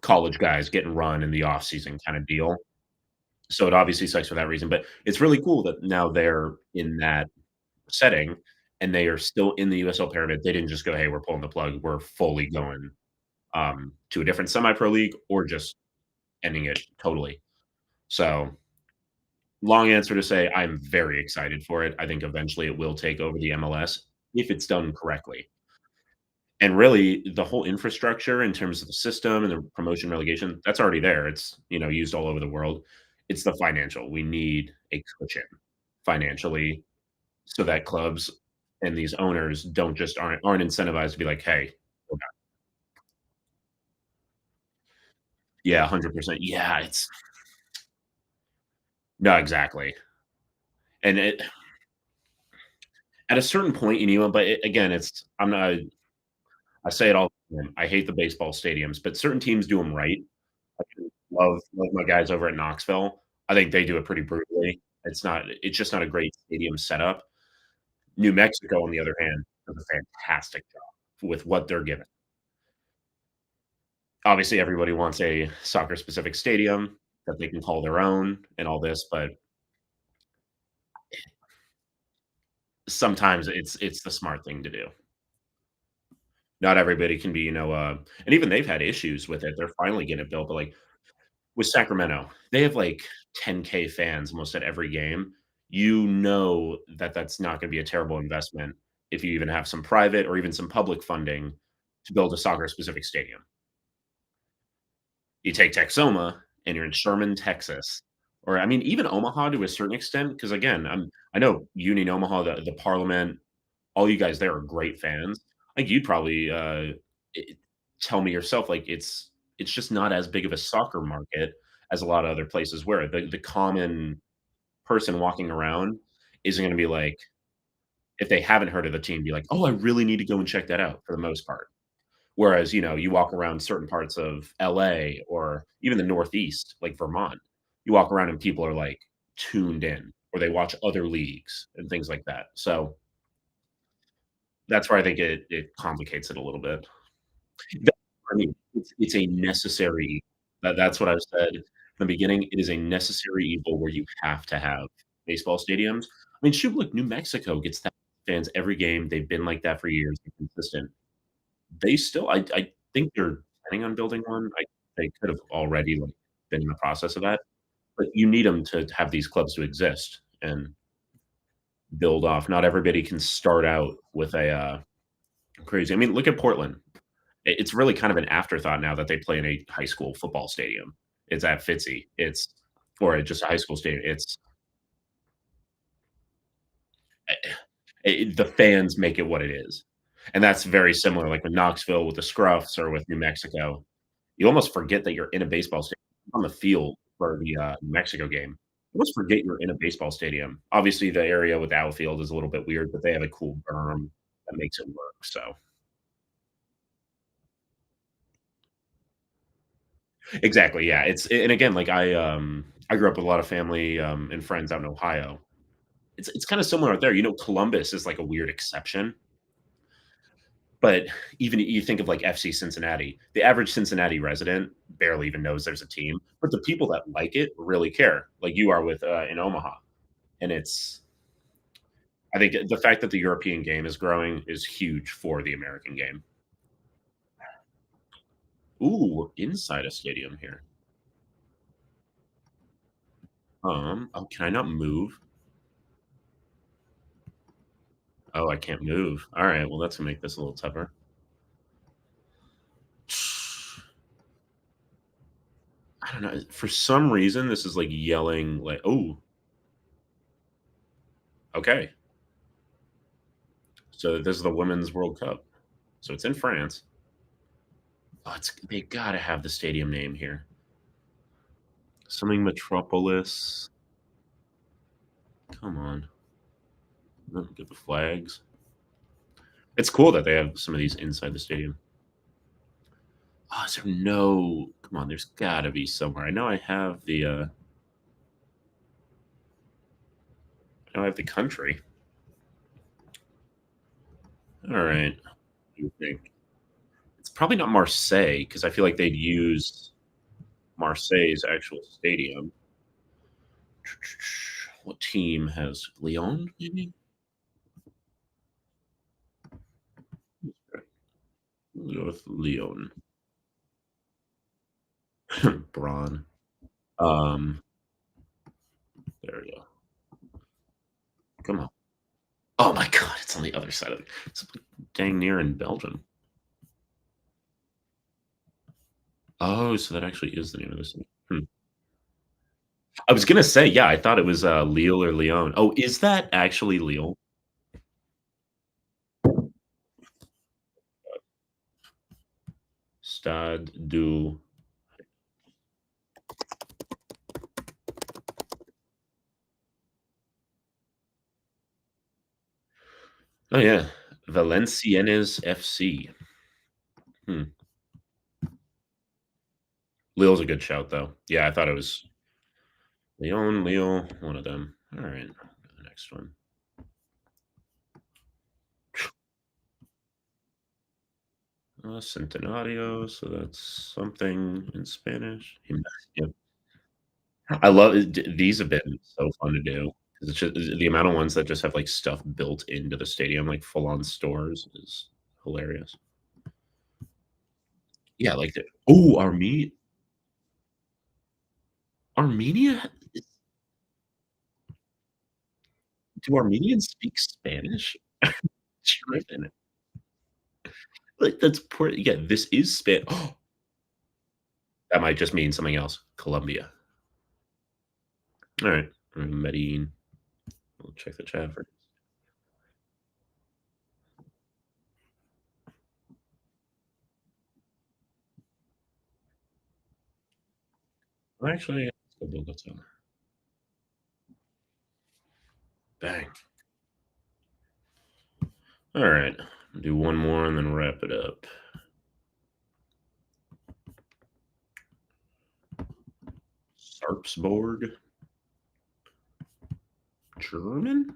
college guys getting run in the off season kind of deal. So it obviously sucks for that reason. But it's really cool that now they're in that setting and they are still in the USL pyramid. They didn't just go, hey, we're pulling the plug. We're fully going to a different semi pro league or just ending it totally. So long answer to say I'm very excited for it. I think eventually it will take over the MLS if it's done correctly. And really, the whole infrastructure in terms of the system and the promotion relegation, that's already there. It's, used all over the world. It's the financial. We need a cushion financially so that clubs and these owners don't just aren't incentivized to be like, "Hey." Okay. Yeah, 100%. Yeah, it's no, exactly. And at a certain point, but again, I'm not I say it all the time. I hate the baseball stadiums, but certain teams do them right. I love my guys over at Knoxville. I think they do it pretty brutally. It's just not a great stadium setup. New Mexico, on the other hand, does a fantastic job with what they're given. Obviously, everybody wants a soccer-specific stadium that they can call their own and all this, but sometimes it's the smart thing to do. Not everybody can be, and even they've had issues with it. They're finally getting it built, but, like, with Sacramento, they have, like, 10K fans almost at every game. You know that that's not gonna be a terrible investment if you even have some private or even some public funding to build a soccer-specific stadium. You take Texoma and you're in Sherman, Texas, or, I mean, even Omaha to a certain extent, because again, I know Union Omaha, the Parliament, all you guys there are great fans. Like, you'd probably, I tell me yourself, like, it's just not as big of a soccer market as a lot of other places where the common person walking around isn't gonna be like, if they haven't heard of the team, be like, "Oh, I really need to go and check that out," for the most part. Whereas, you walk around certain parts of LA or even the Northeast, like Vermont, you walk around and people are, like, tuned in, or they watch other leagues and things like that. So, that's where I think it complicates it a little bit. That I mean, it's a necessary that's what I've said from the beginning. It is a necessary evil where you have to have baseball stadiums. I mean, shoot, look, New Mexico gets that fans every game. They've been like that for years. They're consistent. They still I think they're planning on building one. They could have already, like, been in the process of that, but you need them to have these clubs to exist and build off. Not everybody can start out with a, crazy I mean, look at Portland. It's really kind of an afterthought now that they play in a high school football stadium. It's at Fitzy. It's or just a high school stadium. It's the fans make it what it is, and that's very similar, like, with Knoxville, with the Scruffs, or with New Mexico. You almost forget that you're in a baseball stadium on the field for the, New Mexico game. You almost forget you're in a baseball stadium. Obviously, the area with the outfield is a little bit weird, but they have a cool berm that makes it work, so exactly, yeah, and again, like, I grew up with a lot of family, and friends out in Ohio. It's kinda similar out there. Columbus is, like, a weird exception, but even you think of, like, FC Cincinnati, the average Cincinnati resident barely even knows there's a team, but the people that like it really care, like you are with, in Omaha, and I think the fact that the European game is growing is huge for the American game. Ooh, we're inside a stadium here. Oh, can I not move? Oh, I can't move. Alright, well, that's gonna make this a little tougher. I don't know, for some reason, this is, like, yelling, like, "Oh, okay." So this is the Women's World Cup. So it's in France. Oh, they gotta have the stadium name here. Something Metropolis. Come on. Let me get the flags. It's cool that they have some of these inside the stadium. Oh, is there no come on, there's gotta be somewhere. I know I have the country. Alright. What do you think? It's probably not Marseille because I feel like they'd use Marseille's actual stadium. What team has Lyon, maybe? We'll go with Lyon. Braun. Um, there we go. Come on. Oh my god, it's on the other side of it. It's dang near in Belgium. Oh, so that actually is the name of the city. I was gonna say, yeah, I thought it was, Lille or Lyon. Oh, is that actually Lille? Stade du Oh, yeah. Valenciennes FC. Hmm. Lille's a good shout, though. Yeah, I thought it was Lyon, Lille, one of them. Alright, the next one. Centenario, so that's something in Spanish. Yep. I love it these have been so fun to do, 'cause it's just the amount of ones that just have, like, stuff built into the stadium, like full-on stores is hilarious. Yeah, like the oh, Armenia? Do Armenians speak Spanish? Tripping. Like, that's poor yeah, this is Spa that might just mean something else. Colombia. Alright. Medellin. We'll check the chat first. Well, actually, let's go Bogota. Bang. Alright. Do one more and then wrap it up. Sarpsborg? German?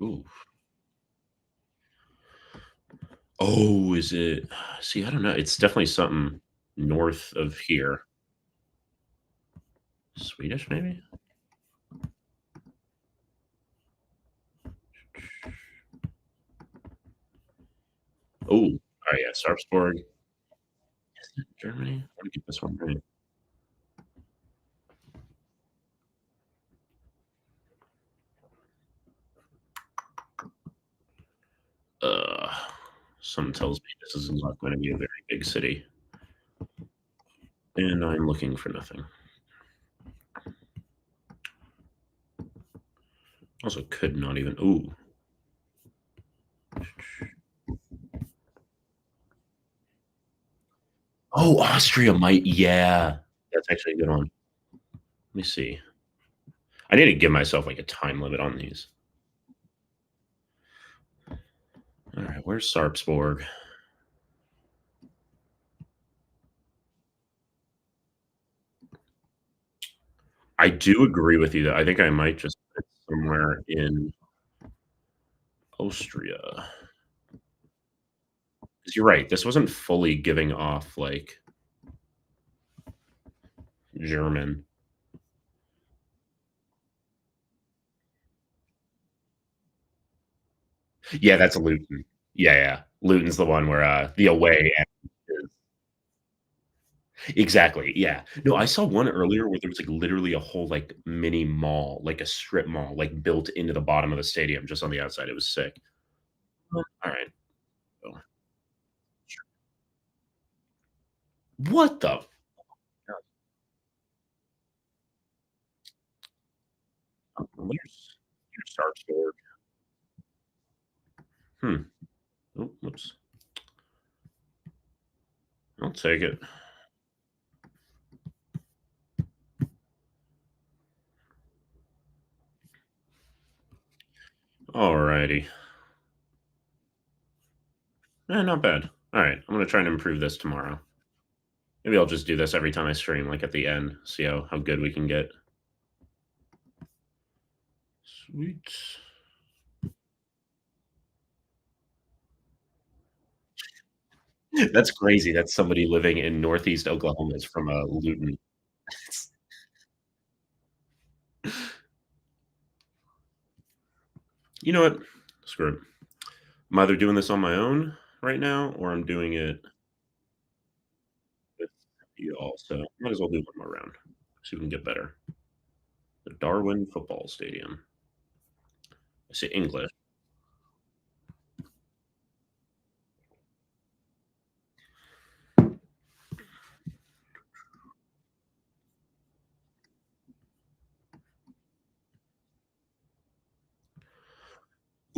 Ooh. Oh, is it see, I don't know. It's definitely something north of here. Swedish, maybe? Oh, oh, yeah, Sarpsborg. Germany? Let me get this one right. Uh, something tells me this is not gonna be a very big city, and I'm looking for nothing. Also could not even ooh. Oh, Austria might yeah. That's actually a good one. Let me see. I need to give myself, like, a time limit on these. Alright, where's Sarpsborg? I do agree with you, that I think I might just put it somewhere in Austria. 'Cause you're right, this wasn't fully giving off, like, German. Yeah, that's Luton. Yeah, yeah. Luton's the one where, the away end is exactly, yeah. No, I saw one earlier where there was, like, literally a whole, like, mini mall, like a strip mall, like, built into the bottom of the stadium just on the outside, it was sick. Alright. Oh, sure. What the f Where's Sarpsborg? Hmm. Oh, whoops. I'll take it. Alrighty. Not bad. Alright, I'm gonna try and improve this tomorrow. Maybe I'll just do this every time I stream, like, at the end, see how good we can get. Sweet. That's crazy that somebody living in Northeast Oklahoma is from, Luton. You know what? Screw it. I'm either doing this on my own right now, or I'm doing it with you all, so might as well do one more round, so we can get better. The Darwin Football Stadium. I say English.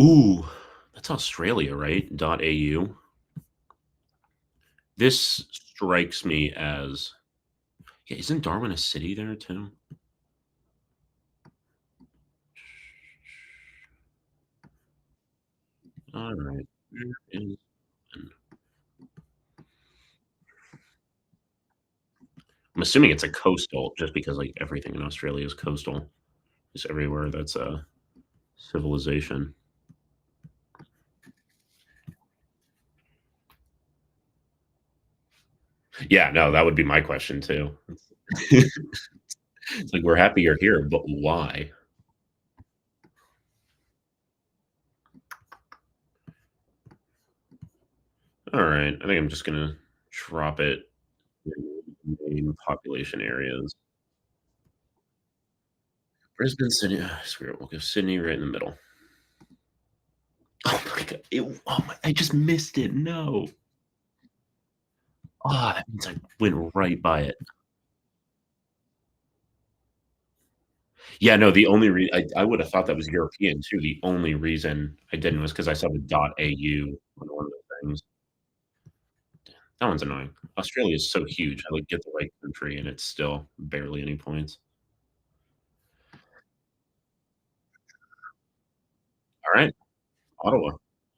Ooh, that's Australia, right? .au. This strikes me as yeah, isn't Darwin a city there too? Alright. Where is I'm assuming it's a coastal just because, like, everything in Australia is coastal. Just everywhere that's a civilization. Yeah, no, that would be my question too. It's like, "We're happy you're here, but why?" Alright, I think I'm just gonna drop it in main population areas. Brisbane, Sydney screw it, we'll go Sydney right in the middle. Oh my god, I just missed it, no. That means I went right by it. Yeah, no, the only I would have thought that was European too. The only reason I didn't was because I saw the .au on one of the things. That one's annoying. Australia is so huge. I, like, get the right country, and it's still barely any points. Alright, Ottawa.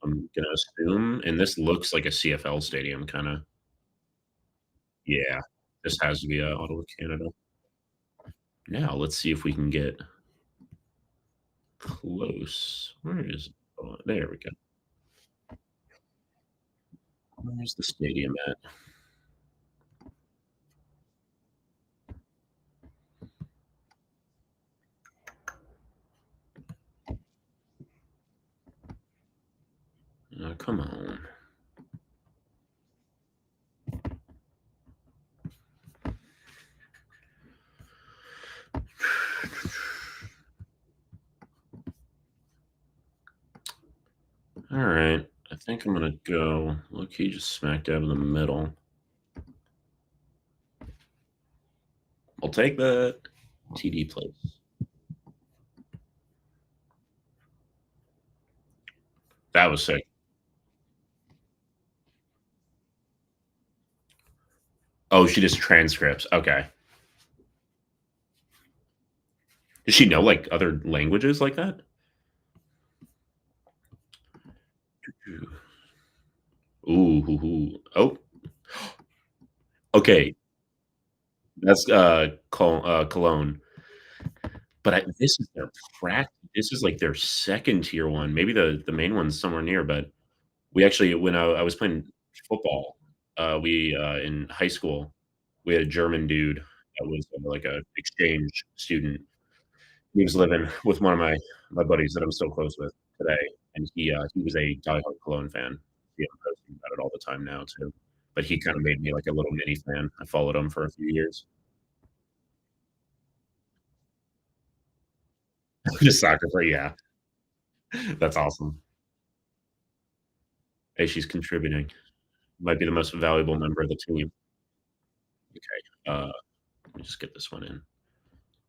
I'm gonna assume and this looks like a CFL stadium kinda. Yeah, this has to be, Ottawa, Canada. Now let's see if we can get close. Where is there we go. Where's the stadium at? Come on. Alright, I think I'm gonna go look, he just smack dab in the middle. I'll take that. TD place. That was sick. Oh, she just transcripts. Okay. Does she know, like, other languages like that? Ooh, hoo, hoo. Oh, okay. That's, Cologne. But this is, like, their 2nd tier one. Maybe the main one's somewhere near, but we actually when I was playing football, in high school, we had a German dude that was, like, a exchange student. He was living with one of my buddies that I'm still close with today, and he was a diehard Cologne fan. Yeah, I'm posting about it all the time now too. But he kinda made me like a little mini fan. I followed him for a few years. Just soccer for yeah. That's awesome. Hey, she's contributing. Might be the most valuable member of the team. Okay, let me just get this one in.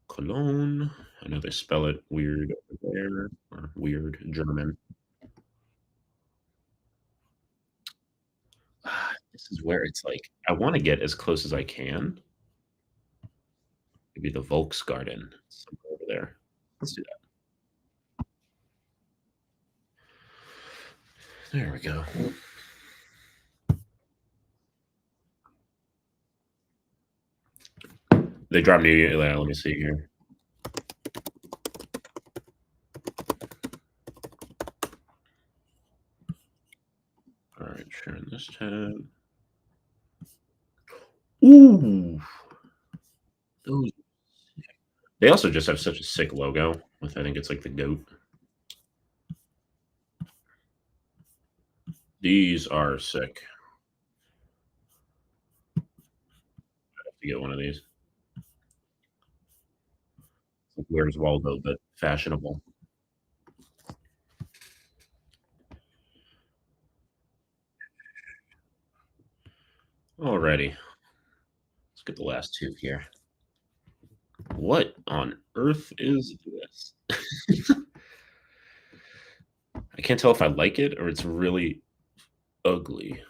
Cologne. I know they spell it weird over there, or weird German. This is where it's like, I wanna get as close as I can. Maybe the Volksgarten somewhere over there. Let's do that. There we go. They dropped me let me see here. Alright, sharing this tab. Ooh, those they also just have such a sick logo with I think it's like the goat. These are sick. I have to get one of these. Like Where's Waldo, but fashionable. Alrighty. Let's get the last 2 here. What on earth is this? I can't tell if I like it or it's really ugly.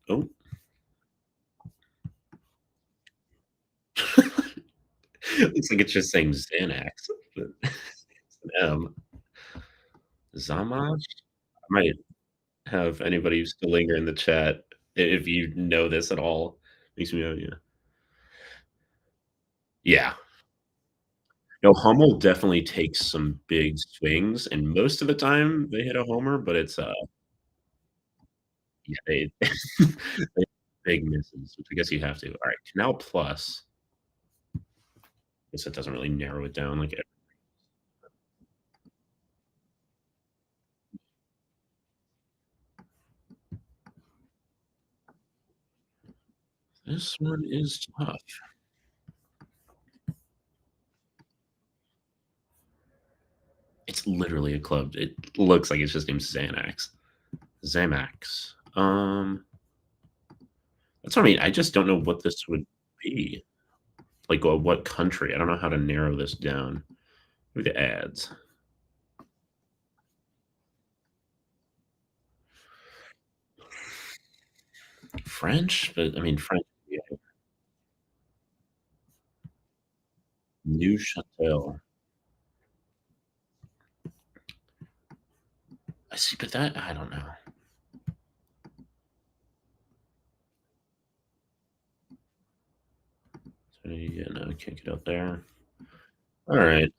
Oh. Looks like it's just saying Xanax, but it's an M. Zamaj? I might have anybody still linger in the chat if you know this at all. Makes me yeah. Yeah. No, Hummel definitely takes some big swings, and most of the time they hit a homer, but it's, yeah, they big misses, which I guess you have to. Alright, Canal Plus. Guess that doesn't really narrow it down like it This one is tough. It's literally a club. It looks like it's just named Xanax. Xamax. That's what I mean. I just don't know what this would be. Like, what country? I don't know how to narrow this down. Maybe the ads. French? But I mean, French. Yeah. Neuchâtel. I see, but that I don't know. So, yeah, no, I can't get out there. All right.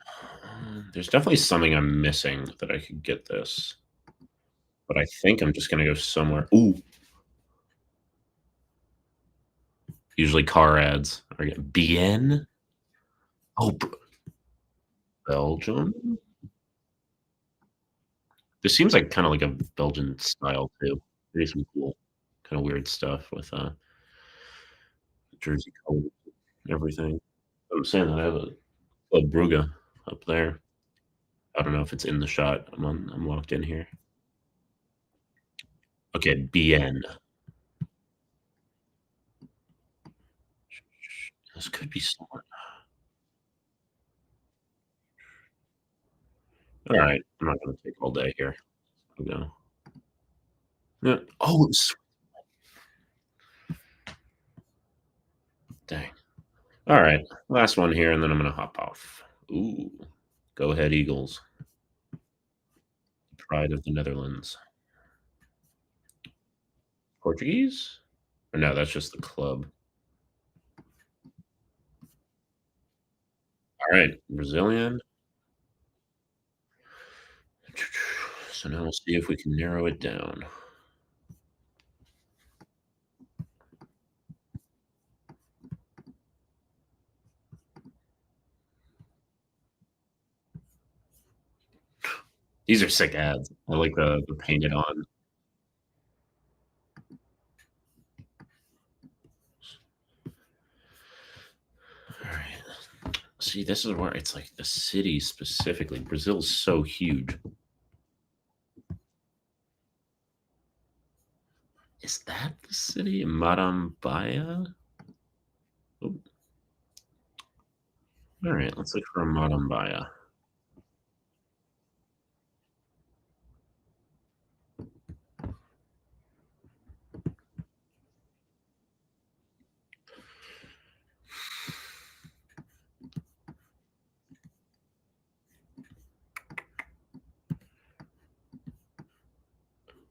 There's definitely something I'm missing that I could get this, but I think I'm just gonna go somewhere. Ooh, usually car ads are BN. Oh, Belgium. This seems like kind of like a Belgian style too. There's some cool, kind of weird stuff with jersey colors and everything. I'm saying that I have a Club Brugge up there. I don't know if it's in the shot. I'm locked in here. Okay, BN. This could be somewhere. All right, I'm not gonna take all day here. I'll go. Yeah. Oh, dang. All right, last one here, and then I'm gonna hop off. Ooh, go ahead, Eagles. Pride of the Netherlands. Portuguese? Or no, that's just the club. All right, Brazilian. So now we'll see if we can narrow it down. These are sick ads. I like the painted on. All right. See, this is where it's like the city specifically. Brazil's so huge. Is that the city? Marambaia? Oh, all right, let's look for Marambaia.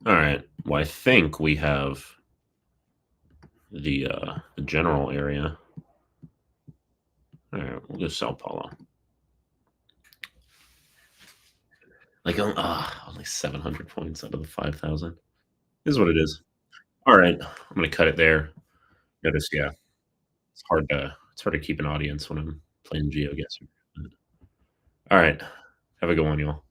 All right. Well, I think we have the general area. All right, we'll go Sao Paulo. Like, only 700 points out of the 5,000. Is what it is. All right, I'm gonna cut it there. Notice, yeah, it's hard to keep an audience when I'm playing Geoguessr. All right, have a good one, y'all.